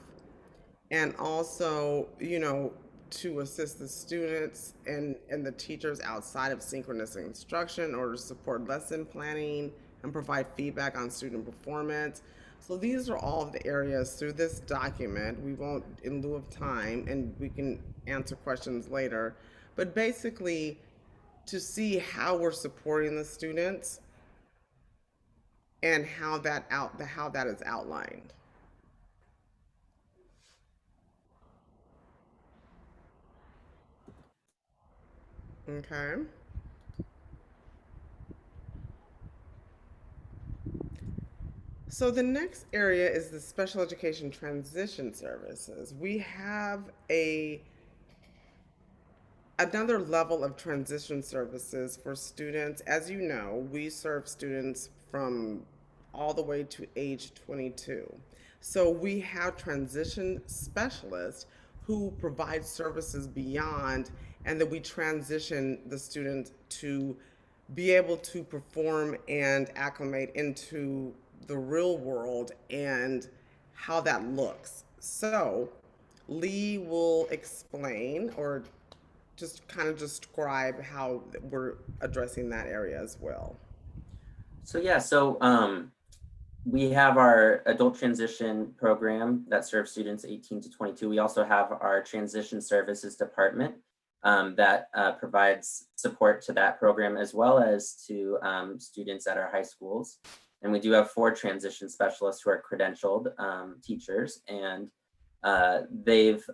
And also, you know, to assist the students and the teachers outside of synchronous instruction or to support lesson planning and provide feedback on student performance. So these are all of the areas through this document. We won't, in lieu of time, and we can answer questions later, but basically to see how we're supporting the students and how that is outlined. Okay. So the next area is the special education transition services. We have another level of transition services for students. As you know, we serve students from all the way to age 22. So we have transition specialists who provide services beyond, and then we transition the student to be able to perform and acclimate into the real world and how that looks. So Lee will explain or just kind of describe how we're addressing that area as well. So yeah, we have our adult transition program that serves students 18 to 22. We also have our transition services department that provides support to that program as well as to students at our high schools. And we do have 4 transition specialists who are credentialed teachers, and they've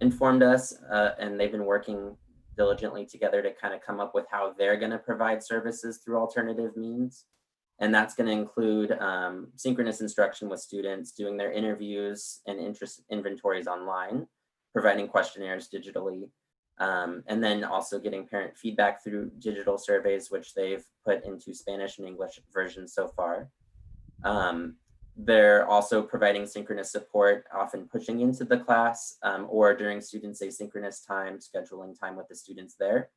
informed us and they've been working diligently together to kind of come up with how they're going to provide services through alternative means. And that's going to include synchronous instruction with students, doing their interviews and interest inventories online, providing questionnaires digitally, and then also getting parent feedback through digital surveys, which they've put into Spanish and English versions so far. They're also providing synchronous support, often pushing into the class or during students' asynchronous time, scheduling time with the students there,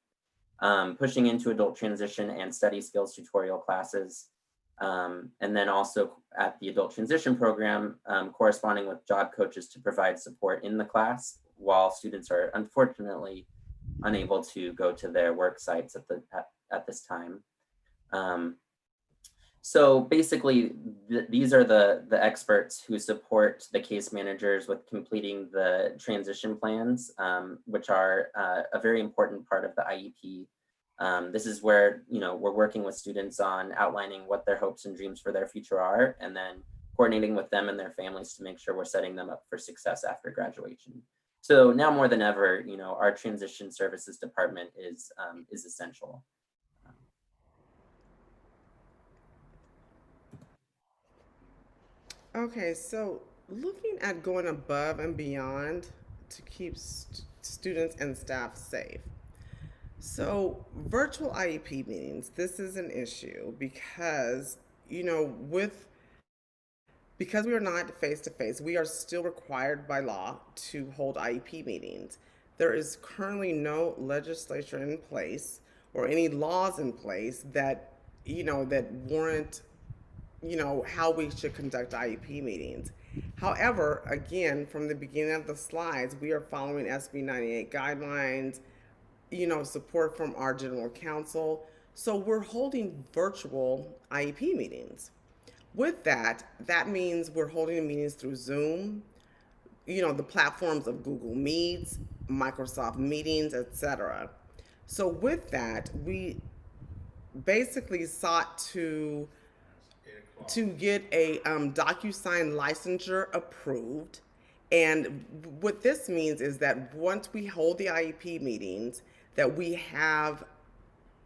pushing into adult transition and study skills tutorial classes. And then also at the adult transition program, corresponding with job coaches to provide support in the class while students are unfortunately unable to go to their work sites at this time. So basically, these are the experts who support the case managers with completing the transition plans, which are a very important part of the IEP. This is where, we're working with students on outlining what their hopes and dreams for their future are, and then coordinating with them and their families to make sure we're setting them up for success after graduation. So now more than ever, our transition services department is essential. Okay, so looking at going above and beyond to keep students and staff safe. So virtual IEP meetings, this is an issue because, because we are not face-to-face, we are still required by law to hold IEP meetings. There is currently no legislation in place or any laws in place that, that warrant how we should conduct IEP meetings. However, again, from the beginning of the slides, we are following SB 98 guidelines, support from our general counsel. So we're holding virtual IEP meetings. With that, that means we're holding meetings through Zoom, the platforms of Google Meets, Microsoft Meetings, etc. So with that, we basically sought to get a DocuSign licensure approved. And what this means is that once we hold the IEP meetings, that we have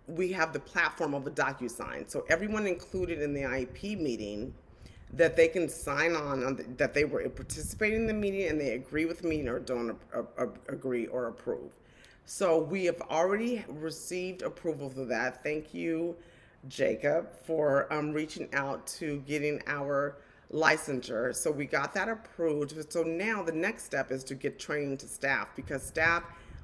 the platform of the DocuSign. So everyone included in the IEP meeting, that they can sign on that they were participating in the meeting and they agree with the meeting or don't agree or approve. So we have already received approval for that. Thank you, Jacob, for reaching out to getting our licensure. So we got that approved. So now the next step is to get training to staff, because staff,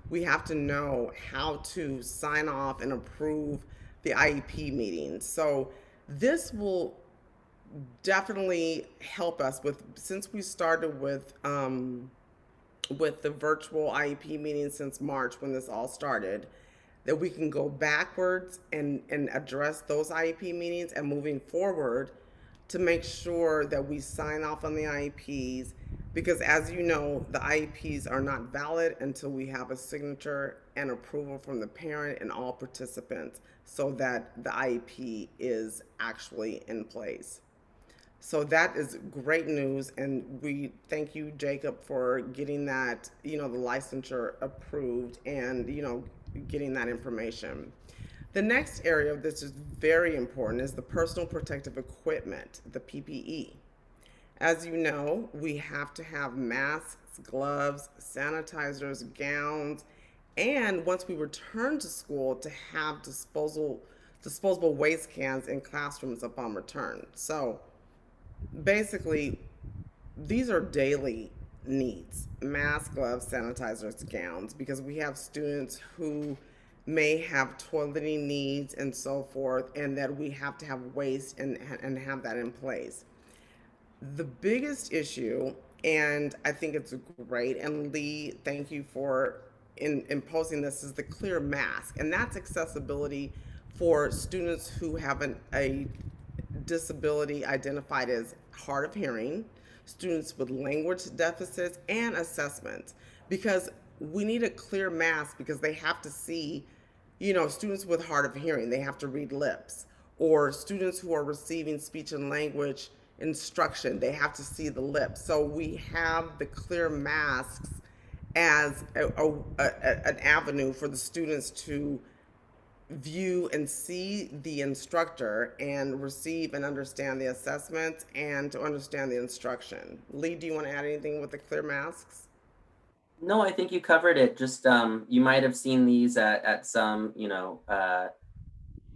we have to know how to sign off and approve the IEP meetings. So this will definitely help us since we started with the virtual IEP meetings since March, when this all started, that we can go backwards and address those IEP meetings and moving forward to make sure that we sign off on the IEPs, because as you know, the IEPs are not valid until we have a signature and approval from the parent and all participants, so that the IEP is actually in place. So that is great news, and we thank you, Jacob, for getting that, the licensure approved and, getting that information. The next area of this is very important is the personal protective equipment, the PPE. As you know, we have to have masks, gloves, sanitizers, gowns, and once we return to school, to have disposable waste cans in classrooms upon return. So basically, these are daily needs: masks, gloves, sanitizers, gowns, because we have students who may have toileting needs and so forth, and that we have to have waste and have that in place. The biggest issue, and I think it's great, and Lee, thank you for imposing this, is the clear mask, and that's accessibility for students who have a disability identified as hard of hearing, students with language deficits, and assessments, because we need a clear mask because they have to see, you know, students with hard of hearing, they have to read lips, or students who are receiving speech and language instruction, they have to see the lips. So we have the clear masks as an avenue for the students to view and see the instructor and receive and understand the assessments and to understand the instruction. Lee, do you want to add anything with the clear masks? No, I think you covered it. Just you might have seen these at some, you know,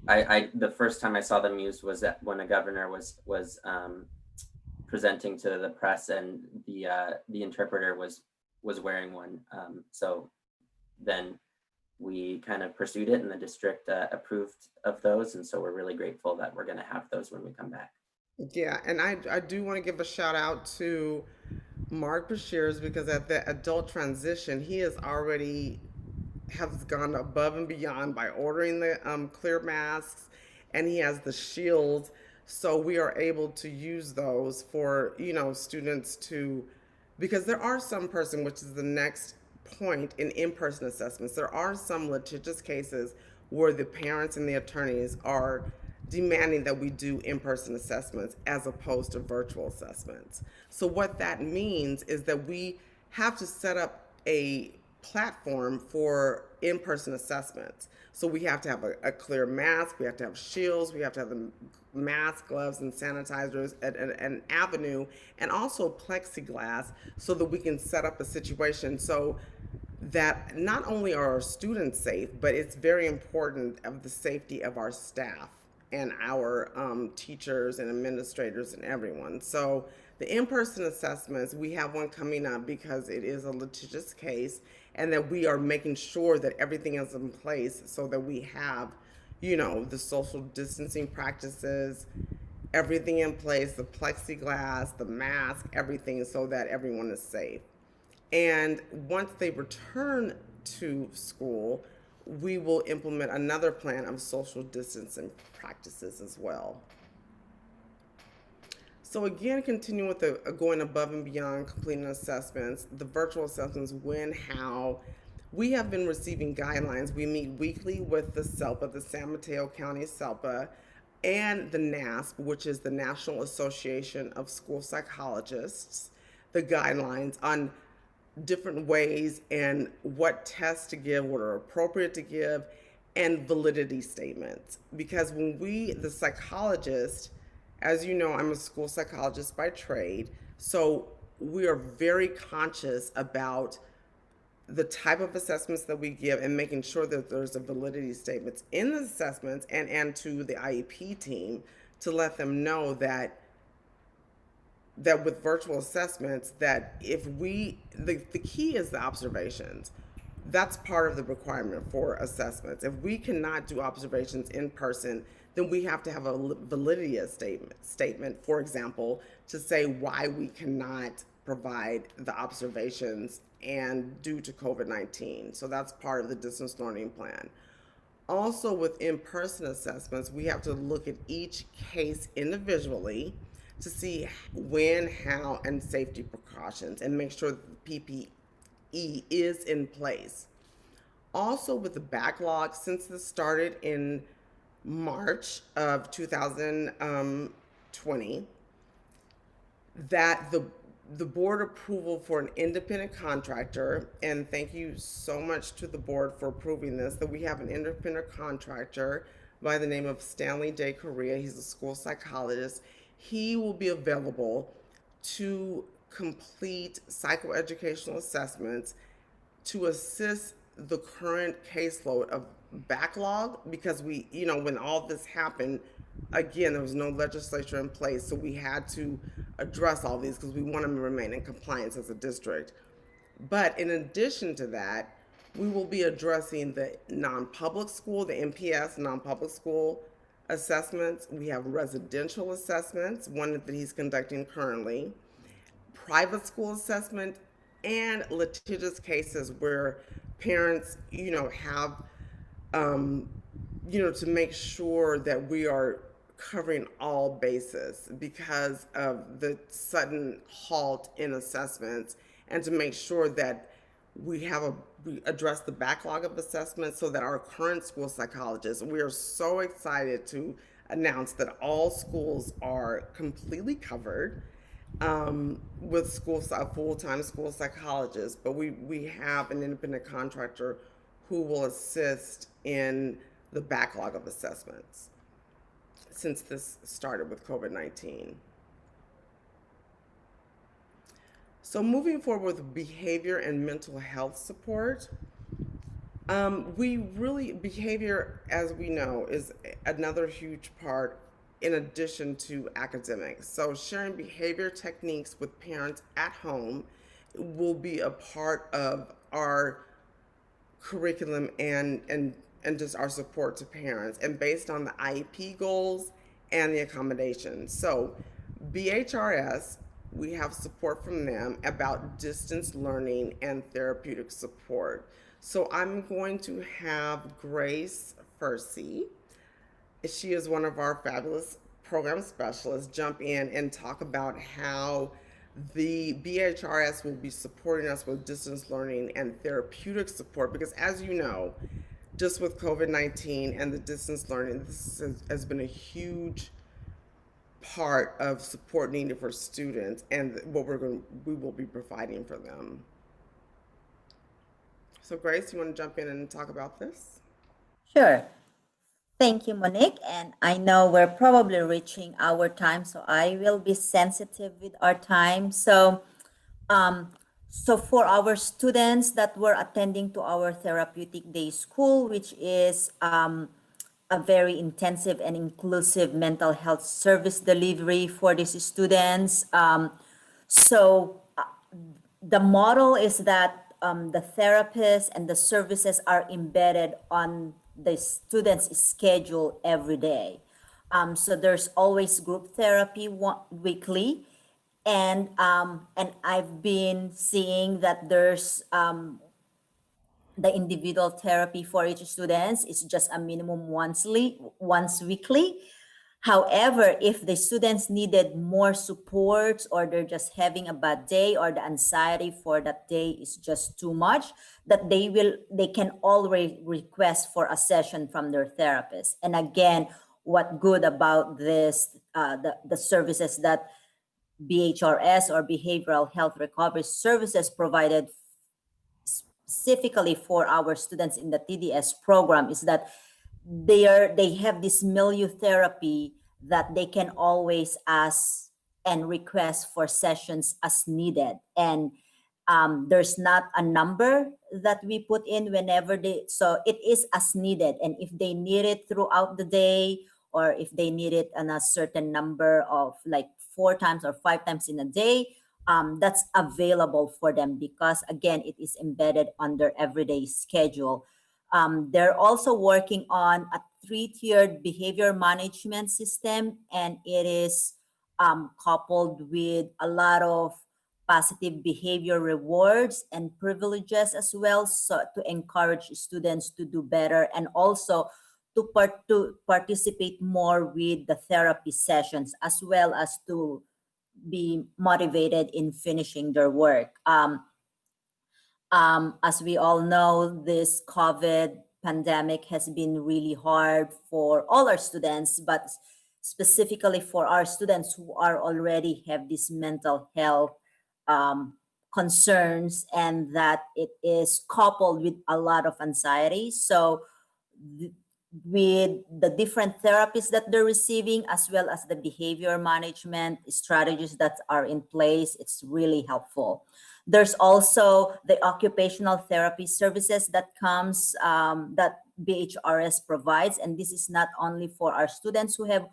the first time I saw them used was when a governor was presenting to the press, and the interpreter was wearing one. So then we kind of pursued it, and the district approved of those, and so we're really grateful that we're going to have those when we come back. Yeah, and I do want to give a shout out to Mark Bashirs, because at the adult transition, he has gone above and beyond by ordering the clear masks, and he has the shields, so we are able to use those for, you know, students to, because there are some person, which is the next point in-person assessments, there are some litigious cases where the parents and the attorneys are demanding that we do in-person assessments as opposed to virtual assessments. So what that means is that we have to set up a platform for in-person assessments. So we have to have a clear mask, we have to have shields, we have to have the mask, gloves, and sanitizers, an avenue, and also plexiglass, so that we can set up a situation so that not only are our students safe, but it's very important of the safety of our staff and our teachers and administrators and everyone. So the in-person assessments, we have one coming up because it is a litigious case, and that we are making sure that everything is in place so that we have, you know, the social distancing practices, everything in place, the plexiglass, the mask, everything, so that everyone is safe. And once they return to school, we will implement another plan of social distancing practices as well. So again, continuing with the going above and beyond completing assessments, the virtual assessments, when, how, we have been receiving guidelines. We meet weekly with the SELPA, the San Mateo County SELPA, and the NASP, which is the National Association of School Psychologists, the guidelines on different ways and what tests to give, what are appropriate to give, and validity statements. Because when the psychologist, as you know, I'm a school psychologist by trade, so we are very conscious about the type of assessments that we give and making sure that there's a validity statements in the assessments, and to the IEP team to let them know that with virtual assessments, that if the key is the observations. That's part of the requirement for assessments. If we cannot do observations in person, then we have to have a validity statement, for example, to say why we cannot provide the observations and due to COVID-19. So that's part of the distance learning plan. Also, with in-person assessments, we have to look at each case individually to see when, how, and safety precautions, and make sure that the PPE is in place. Also, with the backlog, since this started in March of 2020, that the board approval for an independent contractor, and thank you so much to the board for approving this, that we have an independent contractor by the name of Stanley Day Correa. He's a school psychologist. He will be available to complete psychoeducational assessments to assist the current caseload of backlog, because we, you know, when all this happened, again, there was no legislature in place, so we had to address all these because we want to remain in compliance as a district. But in addition to that, we will be addressing the non-public school, the NPS non-public school assessments. We have residential assessments, one that he's conducting currently, private school assessment, and litigious cases where parents, you know, have, you know, to make sure that we are covering all bases because of the sudden halt in assessments, and to make sure that we address the backlog of assessments so that our current school psychologists, we are so excited to announce that all schools are completely covered with full-time school psychologists, but we have an independent contractor who will assist in the backlog of assessments since this started with COVID-19. So moving forward with behavior and mental health support, behavior, as we know, is another huge part in addition to academics. So sharing behavior techniques with parents at home will be a part of our curriculum and just our support to parents, and based on the IEP goals and the accommodations. So BHRS, we have support from them about distance learning and therapeutic support. So I'm going to have Grace Fursey, she is one of our fabulous program specialists, jump in and talk about how the BHRS will be supporting us with distance learning and therapeutic support, because as you know, just with COVID-19 and the distance learning, this has been a huge part of support needed for students and what we will be providing for them. So Grace, you want to jump in and talk about this? Sure. Thank you, Monique. And I know we're probably reaching our time, so I will be sensitive with our time. So for our students that were attending to our therapeutic day school, which is a very intensive and inclusive mental health service delivery for these students. The model is that the therapists and the services are embedded on the students' schedule every day. So there's always group therapy weekly, and I've been seeing that there's the individual therapy for each student is just a minimum once weekly. However, if the students needed more support, or they're just having a bad day, or the anxiety for that day is just too much, that they can always request for a session from their therapist. And again, what good about this, the services that BHRS or Behavioral Health Recovery Services provided specifically for our students in the TDS program is that they have this milieu therapy that they can always ask and request for sessions as needed. And there's not a number that we put in whenever so it is as needed. And if they need it throughout the day, or if they need it on a certain number of like 4 times or 5 times in a day, that's available for them, because again, it is embedded on their everyday schedule. They're also working on a 3-tiered behavior management system, and it is coupled with a lot of positive behavior rewards and privileges as well, so to encourage students to do better, and also to participate more with the therapy sessions, as well as to be motivated in finishing their work. As we all know, this COVID pandemic has been really hard for all our students, but specifically for our students who are already have this mental health concerns, and that it is coupled with a lot of anxiety. So with the different therapies that they're receiving, as well as the behavior management strategies that are in place, it's really helpful. There's also the occupational therapy services that comes, that BHRS provides. And this is not only for our students who have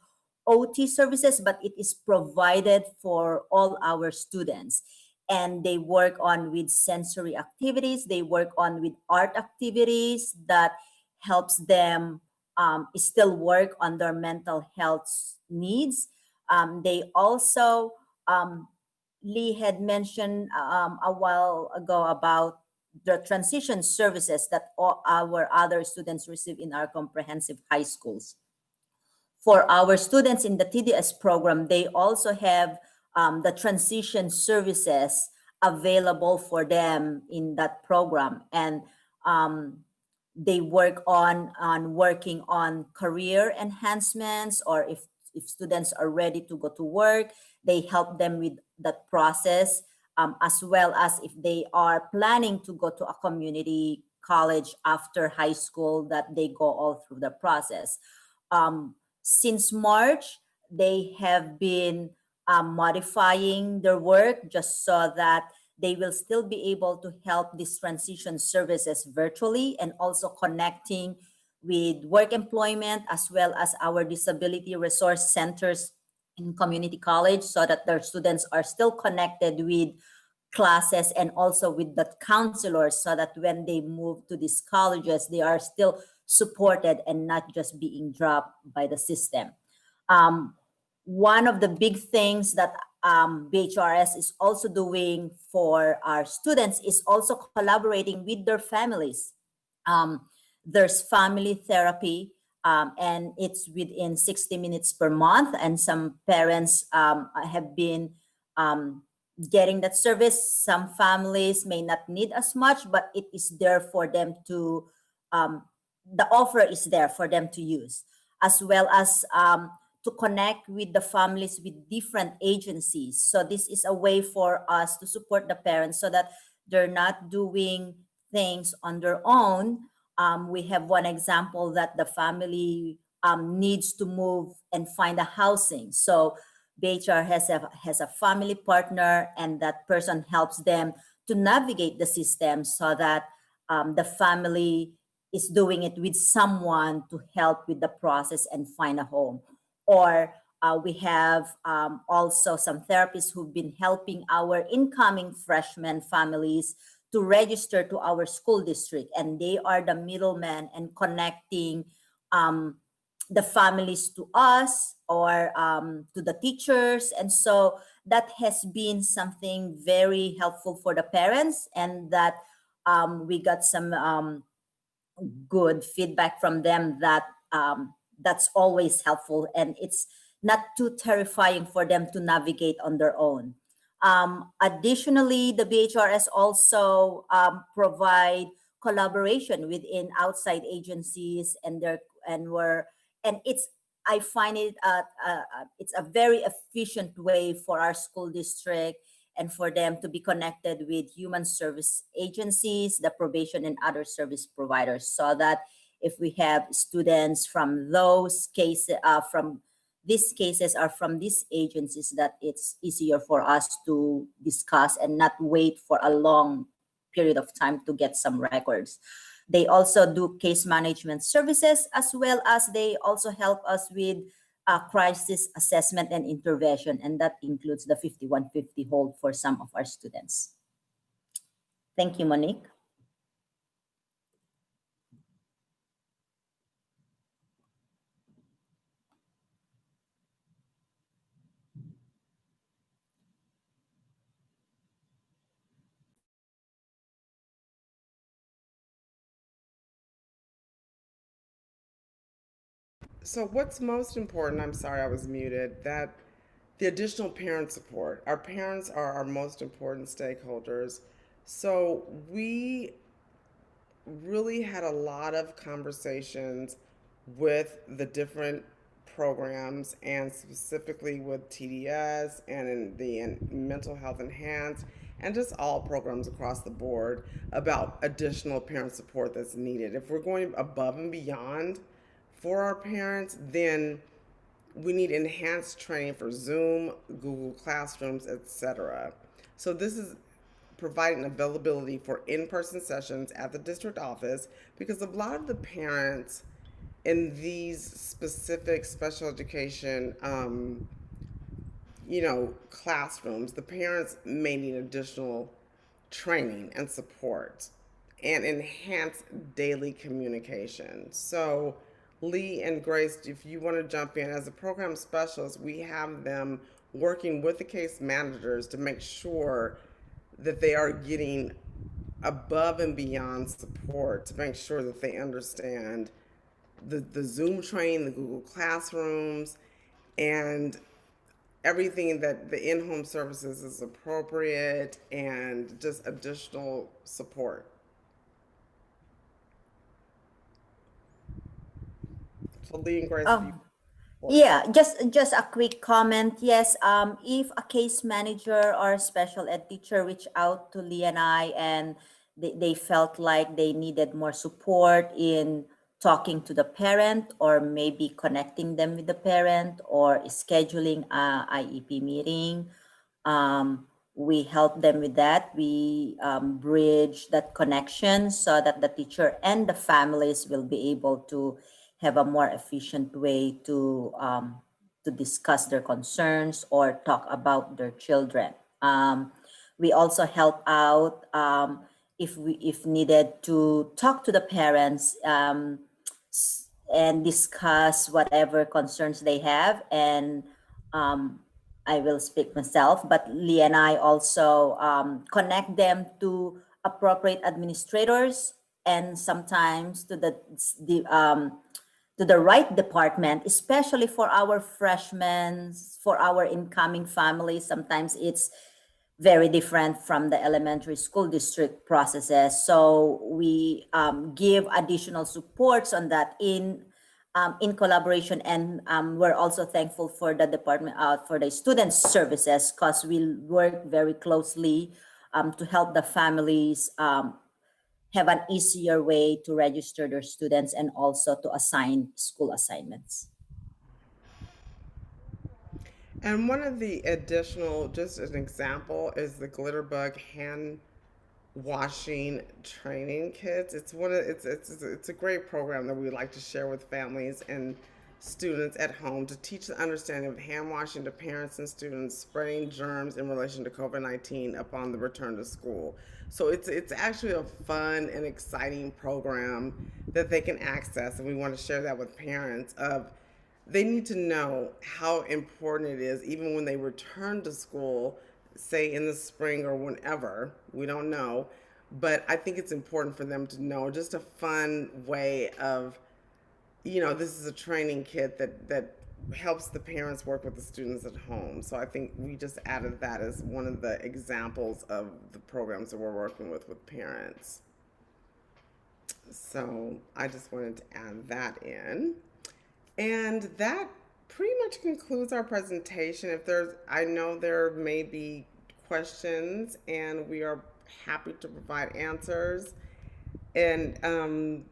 OT services, but it is provided for all our students. And they work on with sensory activities, they work on with art activities that helps them still work on their mental health needs. They also, Lee had mentioned a while ago about the transition services that all our other students receive in our comprehensive high schools. For our students in the TDS program, they also have the transition services available for them in that program. And they work on working on career enhancements, or if students are ready to go to work, they help them with that process, as well as if they are planning to go to a community college after high school, that they go all through the process. Since March, they have been modifying their work just so that they will still be able to help these transition services virtually, and also connecting with work employment as well as our disability resource centers in community college, so that their students are still connected with classes and also with the counselors, so that when they move to these colleges, they are still supported and not just being dropped by the system. One of the big things that BHRS is also doing for our students is also collaborating with their families. There's family therapy, and it's within 60 minutes per month. And some parents have been getting that service. Some families may not need as much, but it is there for them to, the offer is there for them to use, as well as to connect with the families with different agencies. So this is a way for us to support the parents so that they're not doing things on their own. We have one example that the family needs to move and find a housing. So BHR has a family partner, and that person helps them to navigate the system so that the family is doing it with someone to help with the process and find a home. Or we have also some therapists who've been helping our incoming freshman families to register to our school district, and they are the middleman and connecting the families to us, or to the teachers. And so that has been something very helpful for the parents, and that we got some good feedback from them that that's always helpful, and it's not too terrifying for them to navigate on their own. Additionally, the BHRS also provide collaboration within outside agencies, and it's, I find it it's a very efficient way for our school district and for them to be connected with human service agencies, the probation and other service providers, so that if we have students from those cases, from these cases are from these agencies, that it's easier for us to discuss and not wait for a long period of time to get some records. They also do case management services, as well as they also help us with crisis assessment and intervention, and that includes the 5150 hold for some of our students. Thank you, Monique. So what's most important, I'm sorry I was muted, that the additional parent support. Our parents are our most important stakeholders. So we really had a lot of conversations with the different programs, and specifically with TDS and in the Mental Health Enhanced and just all programs across the board about additional parent support that's needed. If we're going above and beyond for our parents, then we need enhanced training for Zoom, Google Classrooms, etc. So this is providing availability for in-person sessions at the district office, because a lot of the parents in these specific special education classrooms, the parents may need additional training and support and enhanced daily communication. So Lee and Grace, if you want to jump in as a program specialist, we have them working with the case managers to make sure that they are getting above and beyond support, to make sure that they understand the Zoom training, the Google Classrooms, and everything that the in-home services is appropriate, and just additional support. So Lee and Grace, yeah, just a quick comment. Yes, if a case manager or special ed teacher reached out to Lee and I, and they felt like they needed more support in talking to the parent, or maybe connecting them with the parent, or scheduling a IEP meeting, we help them with that. We bridge that connection so that the teacher and the families will be able to have a more efficient way to discuss their concerns or talk about their children. We also help out if needed to talk to the parents and discuss whatever concerns they have. And I will speak myself, but Lee and I also connect them to appropriate administrators, and sometimes to the right department, especially for our freshmen, for our incoming families. Sometimes it's very different from the elementary school district processes. So we give additional supports on that in collaboration. And we're also thankful for the department, for the student services, because we work very closely to help the families have an easier way to register their students and also to assign school assignments. And one of the additional, just as an example, is the Glitterbug hand washing training kits. It's a great program that we like to share with families and students at home to teach the understanding of hand washing to parents and students spreading germs in relation to COVID-19 upon the return to school. So it's actually a fun and exciting program that they can access, and we want to share that with parents. They need to know how important it is, even when they return to school, say in the spring or whenever, we don't know, but I think it's important for them to know, just a fun way of, this is a training kit that helps the parents work with the students at home. So I think we just added that as one of the examples of the programs that we're working with parents. So I just wanted to add that in. And that pretty much concludes our presentation. I know there may be questions, and we are happy to provide answers. And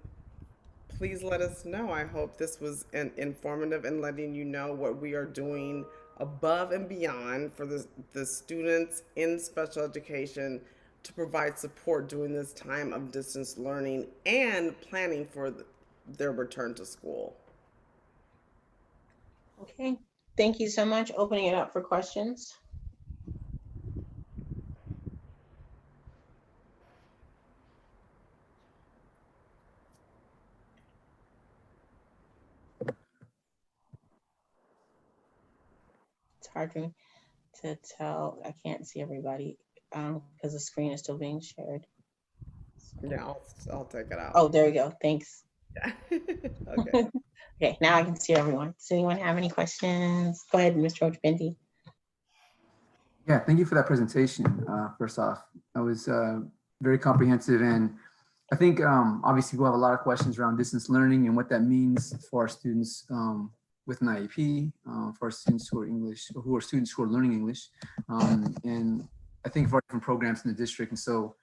please let us know. I hope this was informative in letting you know what we are doing above and beyond for the students in special education to provide support during this time of distance learning and planning for their return to school. Okay, thank you so much. Opening it up for questions. It's hard for me to tell. I can't see everybody because the screen is still being shared. Yeah, I'll take it out. Oh, there we go. Thanks. Yeah. Okay. Okay, now I can see everyone. Does anyone have any questions? Go ahead, Mr. Ochpinti. Yeah, thank you for that presentation. First off, that was very comprehensive, and I think obviously we'll have a lot of questions around distance learning and what that means for our students with an IEP, for our students who are students who are learning English, and I think of our different programs in the district. And so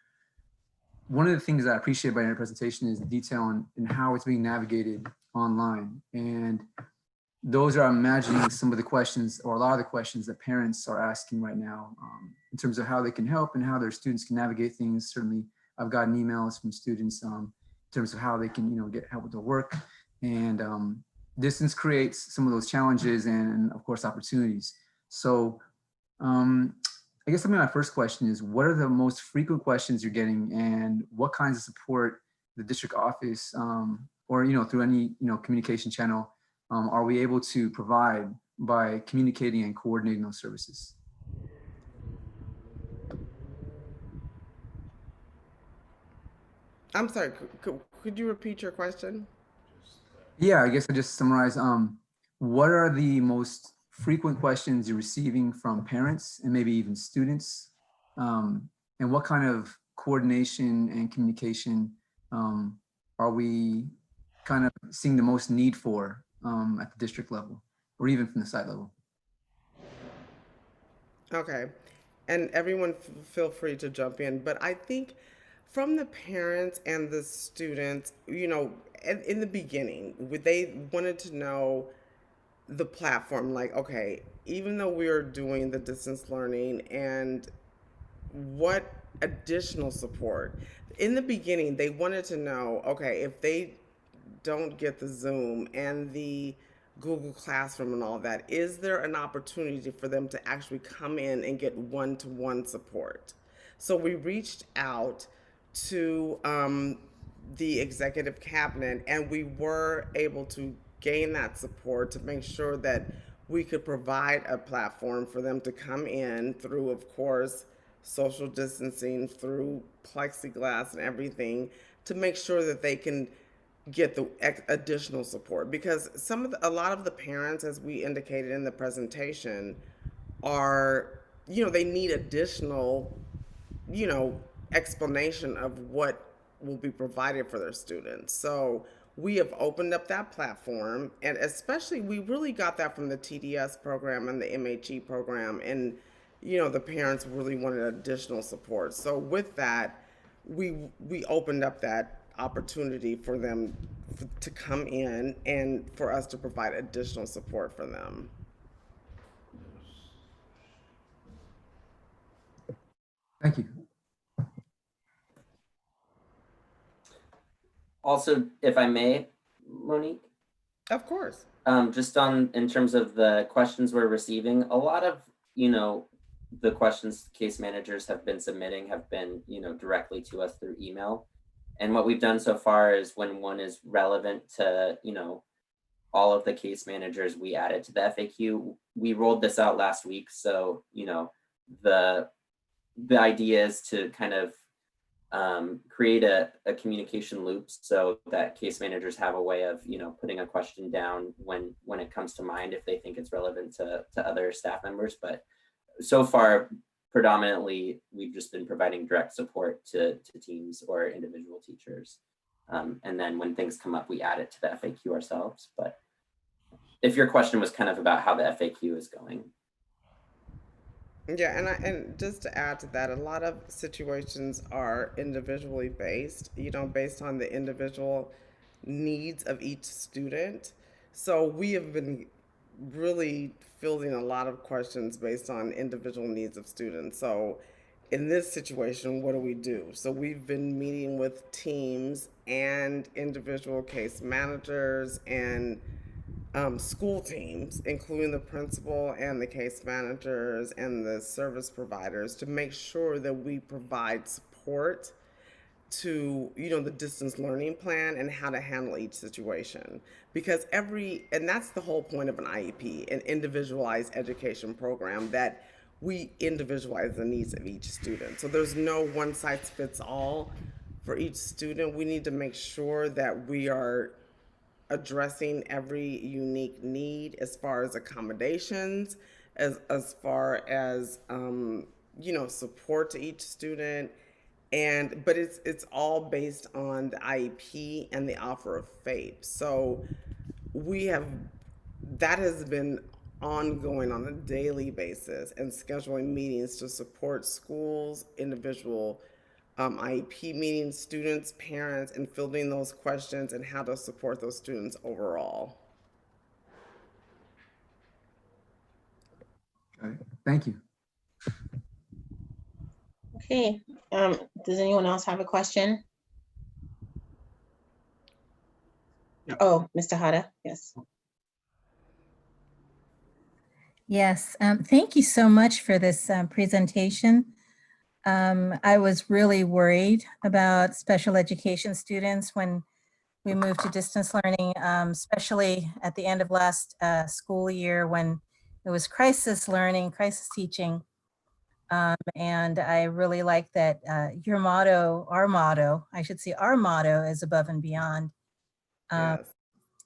one of the things that I appreciate about your presentation is the detail in how it's being navigated online. And those are, I'm imagining, some of the questions, or a lot of the questions that parents are asking right now, in terms of how they can help and how their students can navigate things. Certainly, I've gotten emails from students in terms of how they can, get help with their work. And distance creates some of those challenges and of course, opportunities. So I guess my first question is, what are the most frequent questions you're getting, and what kinds of support the district office or through any communication channel are we able to provide by communicating and coordinating those services? I'm sorry, could you repeat your question? Yeah, I guess I just summarize. What are the most frequent questions you're receiving from parents and maybe even students? And what kind of coordination and communication are we kind of seeing the most need for at the district level or even from the site level? Okay, and everyone feel free to jump in, but I think from the parents and the students, in the beginning, they wanted to know the platform, like, okay, even though we are doing the distance learning, and what additional support. In the beginning, they wanted to know, okay, if they don't get the Zoom and the Google Classroom and all that, is there an opportunity for them to actually come in and get one-to-one support? So we reached out to the executive cabinet, and we were able to gain that support to make sure that we could provide a platform for them to come in through, of course, social distancing, through plexiglass and everything, to make sure that they can get the additional support. Because a lot of the parents, as we indicated in the presentation, are, they need additional, explanation of what will be provided for their students. So we have opened up that platform, and especially we really got that from the TDS program and the MHE program, and the parents really wanted additional support. So with that, we opened up that opportunity for them to come in and for us to provide additional support for them. Thank you. Also, if I may, Monique? Of course. Just in terms of the questions we're receiving, a lot of, the questions case managers have been submitting have been, directly to us through email. And what we've done so far is when one is relevant to, all of the case managers, we add it to the FAQ. We rolled this out last week. So, the idea is to kind of create a communication loop so that case managers have a way of, putting a question down when it comes to mind, if they think it's relevant to other staff members. But so far, predominantly, we've just been providing direct support to teams or individual teachers. And then when things come up, we add it to the FAQ ourselves. But if your question was kind of about how the FAQ is going. Yeah, and just to add to that, a lot of situations are individually based, based on the individual needs of each student. So we have been really fielding a lot of questions based on individual needs of students. So in this situation, what do we do? So we've been meeting with teams and individual case managers and school teams, including the principal and the case managers and the service providers, to make sure that we provide support to, the distance learning plan and how to handle each situation. Because and that's the whole point of an IEP, an individualized education program, that we individualize the needs of each student. So there's no one size fits all for each student. We need to make sure that we are addressing every unique need as far as accommodations, as far as support to each student, but it's all based on the IEP and the offer of FAPE. So that has been ongoing on a daily basis and scheduling meetings to support schools, individual IEP meetings, students, parents, and fielding those questions and how to support those students overall. Okay, thank you. Okay, does anyone else have a question? Oh, Mr. Hada, yes. Yes, thank you so much for this presentation. I was really worried about special education students when we moved to distance learning, especially at the end of last school year when it was crisis learning, crisis teaching. And I really like that your motto, our motto, I should say our motto is above and beyond. Yes.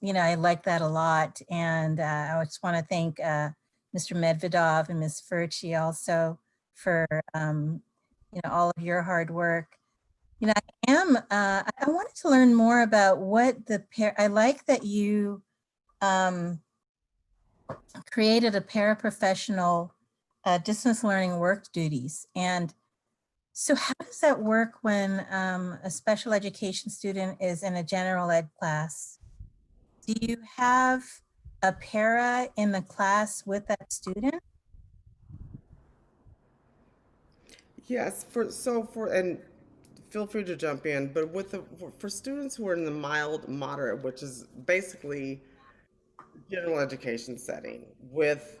You know, I like that a lot. And I just want to thank Mr. Medvedov and Ms. Furchi also for, you know, all of your hard work. You know, I wanted to learn more about what the I like that you created a paraprofessional distance learning work duties. And so how does that work when a special education student is in a general ed class? Do you have a para in the class with that student? Yes, and feel free to jump in, but for students who are in the mild, moderate, which is basically general education setting with,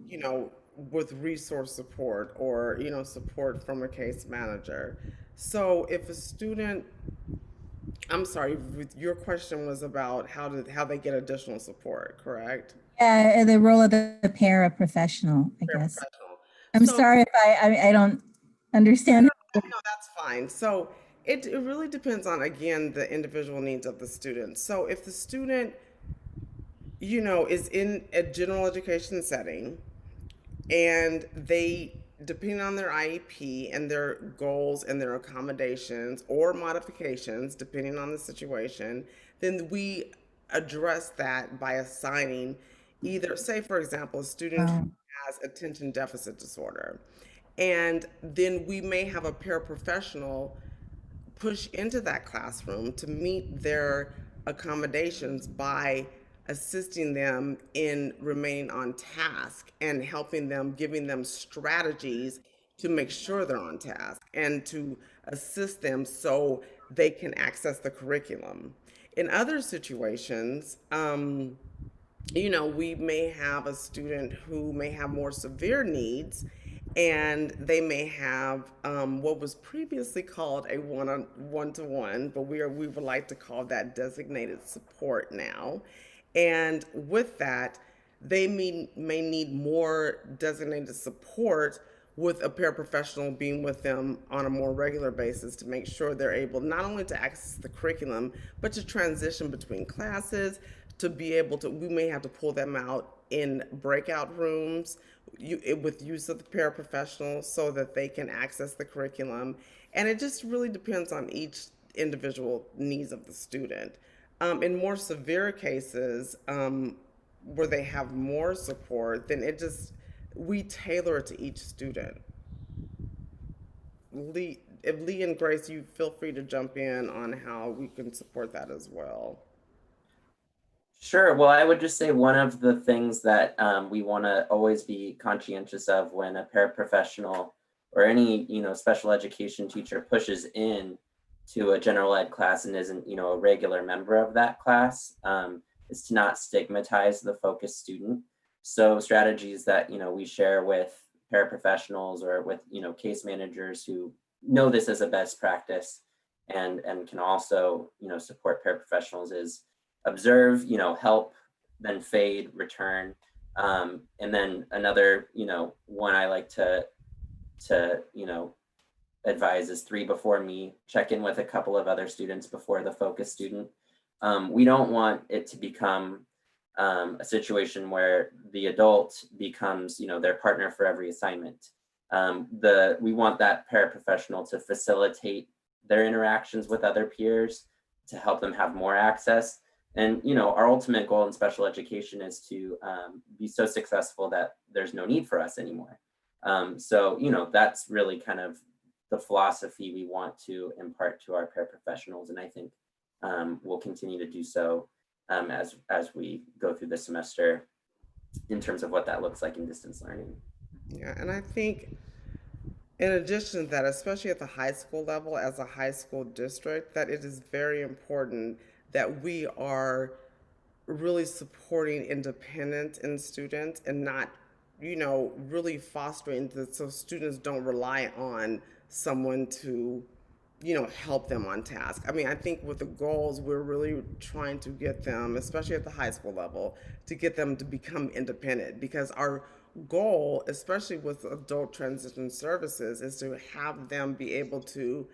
you know, with resource support or, you know, support from a case manager. So if a student, I'm sorry, your question was about how they get additional support, correct? Yeah, the role of the paraprofessional, I guess. Paraprofessional. I'm So- sorry if I don't understand. No, that's fine. So it really depends on, again, the individual needs of the student. So if the student, you know, is in a general education setting and they, depending on their IEP and their goals and their accommodations or modifications, depending on the situation, then we address that by assigning either, say, for example, a student who has attention deficit disorder. And then we may have a paraprofessional push into that classroom to meet their accommodations by assisting them in remaining on task and helping them, giving them strategies to make sure they're on task and to assist them so they can access the curriculum. In other situations, you know, we may have a student who may have more severe needs and they may have what was previously called a one-to-one, but we would like to call that designated support now. And with that, they may need more designated support with a paraprofessional being with them on a more regular basis to make sure they're able not only to access the curriculum, but to transition between classes, to be able to, we may have to pull them out in breakout rooms with use of the paraprofessionals so that they can access the curriculum. And it just really depends on each individual needs of the student. In more severe cases, where they have more support, then we tailor it to each student. Lee and Grace, you feel free to jump in on how we can support that as well. Sure. Well, I would just say one of the things that we want to always be conscientious of when a paraprofessional or any, you know, special education teacher pushes in to a general ed class and isn't, you know, a regular member of that class, is to not stigmatize the focused student. So strategies that, you know, we share with paraprofessionals or with, you know, case managers who know this as a best practice and can also, you know, support paraprofessionals is observe, you know, help, then fade, return. And then another, you know, one I like to, you know, advise is 3 before me, check in with a couple of other students before the focus student. We don't want it to become a situation where the adult becomes, you know, their partner for every assignment. We want that paraprofessional to facilitate their interactions with other peers, to help them have more access, And, you know, our ultimate goal in special education is to be so successful that there's no need for us anymore. So, you know, that's really kind of the philosophy we want to impart to our paraprofessionals. And I think we'll continue to do so as we go through the semester in terms of what that looks like in distance learning. Yeah, and I think in addition to that, especially at the high school level, as a high school district, that it is very important that we are really supporting independence in students and not, you know, really fostering that so students don't rely on someone to, you know, help them on task. I mean, I think with the goals, we're really trying to get them, especially at the high school level, to get them to become independent, because our goal, especially with adult transition services, is to have them be able to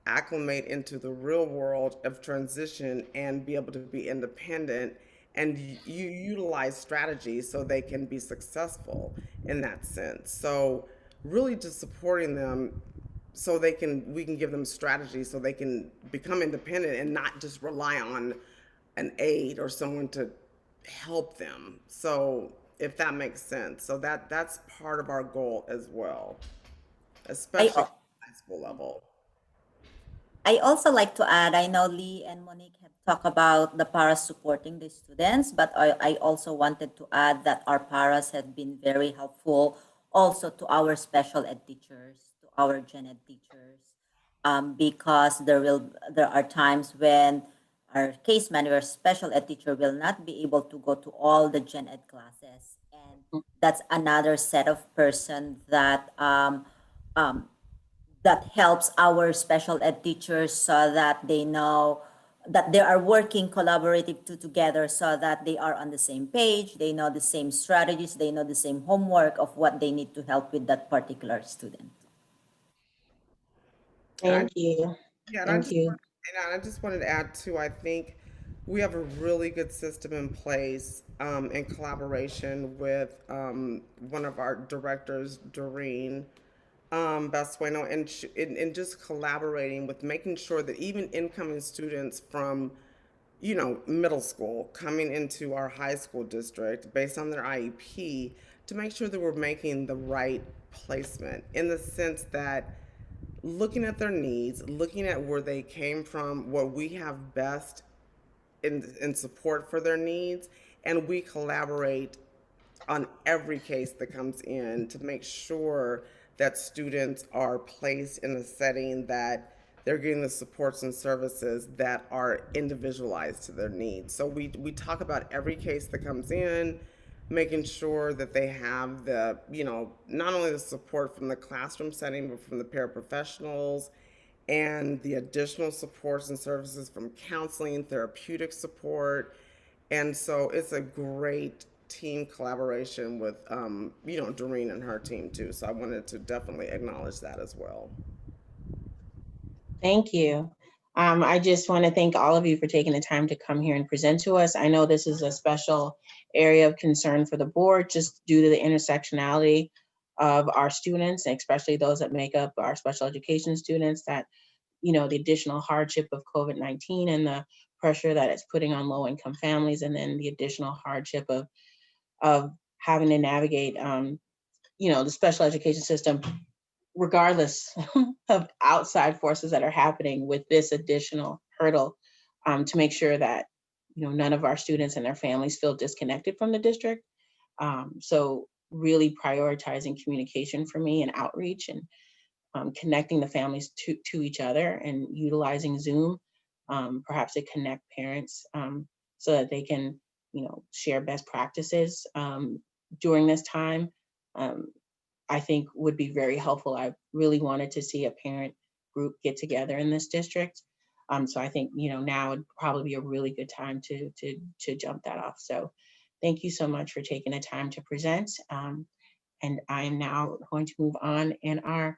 acclimate into the real world of transition and be able to be independent and you utilize strategies so they can be successful in that sense. So really just supporting them so we can give them strategies so they can become independent and not just rely on an aide or someone to help them. So if that makes sense. So that's part of our goal as well, especially at the high school level. I also like to add, I know Lee and Monique have talked about the paras supporting the students, but I also wanted to add that our paras have been very helpful also to our special ed teachers, to our gen ed teachers, because there are times when our case manager, special ed teacher will not be able to go to all the gen ed classes. And that's another set of person that that helps our special ed teachers so that they know that they are working collaborative together so that they are on the same page, they know the same strategies, they know the same homework of what they need to help with that particular student. Thank you. Yeah, Thank you. And I just wanted to add too, I think we have a really good system in place in collaboration with one of our directors, Doreen Basueno, and just collaborating with making sure that even incoming students from, you know, middle school coming into our high school district based on their IEP, to make sure that we're making the right placement in the sense that looking at their needs, looking at where they came from, what we have best in support for their needs, and we collaborate on every case that comes in to make sure that students are placed in a setting that they're getting the supports and services that are individualized to their needs. So we talk about every case that comes in, making sure that they have the, you know, not only the support from the classroom setting, but from the paraprofessionals and the additional supports and services from counseling, therapeutic support. And so it's a great team collaboration with, you know, Doreen and her team too. So I wanted to definitely acknowledge that as well. Thank you. I just want to thank all of you for taking the time to come here and present to us. I know this is a special area of concern for the board, just due to the intersectionality of our students, especially those that make up our special education students, that, you know, the additional hardship of COVID-19 and the pressure that it's putting on low-income families, and then the additional hardship of having to navigate, you know, the special education system, regardless of outside forces that are happening, with this additional hurdle, to make sure that, you know, none of our students and their families feel disconnected from the district. So really prioritizing communication for me and outreach, and connecting the families to each other, and utilizing Zoom, perhaps to connect parents, so that they can, you know, share best practices during this time. I think would be very helpful. I really wanted to see a parent group get together in this district. So I think, you know, now would probably be a really good time to jump that off. So thank you so much for taking the time to present. And I am now going to move on in our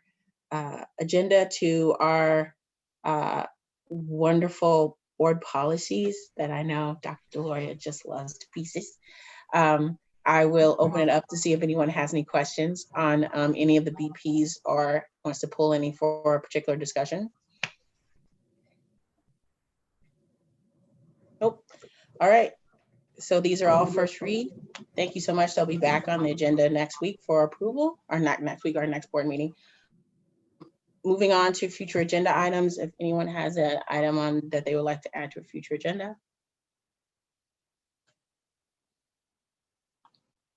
agenda to our wonderful board policies that I know Dr. Deloria just loves to pieces. I will open it up to see if anyone has any questions on any of the BPs or wants to pull any for a particular discussion. Nope. All right. So these are all first read. Thank you so much. They'll be back on the agenda next week for approval, or not next week, our next board meeting. Moving on to future agenda items. If anyone has an item on that they would like to add to a future agenda.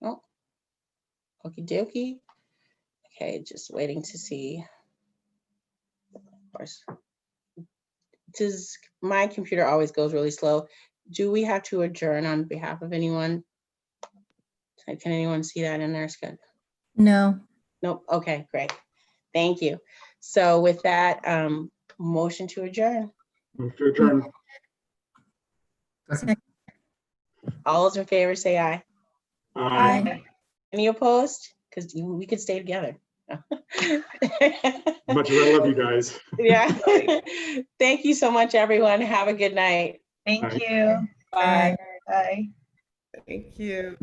Oh, okie dokie. Okay, just waiting to see. Of course, my computer always goes really slow. Do we have to adjourn on behalf of anyone? Can anyone see that in their schedule? No. Nope. Okay, great. Thank you. So with that, motion to adjourn. Move to adjourn. All those in favor say aye. Aye. Any opposed? Because we could stay together. Much as I love you guys. Yeah. Thank you so much, everyone. Have a good night. Thank you. Bye. Bye. Thank you.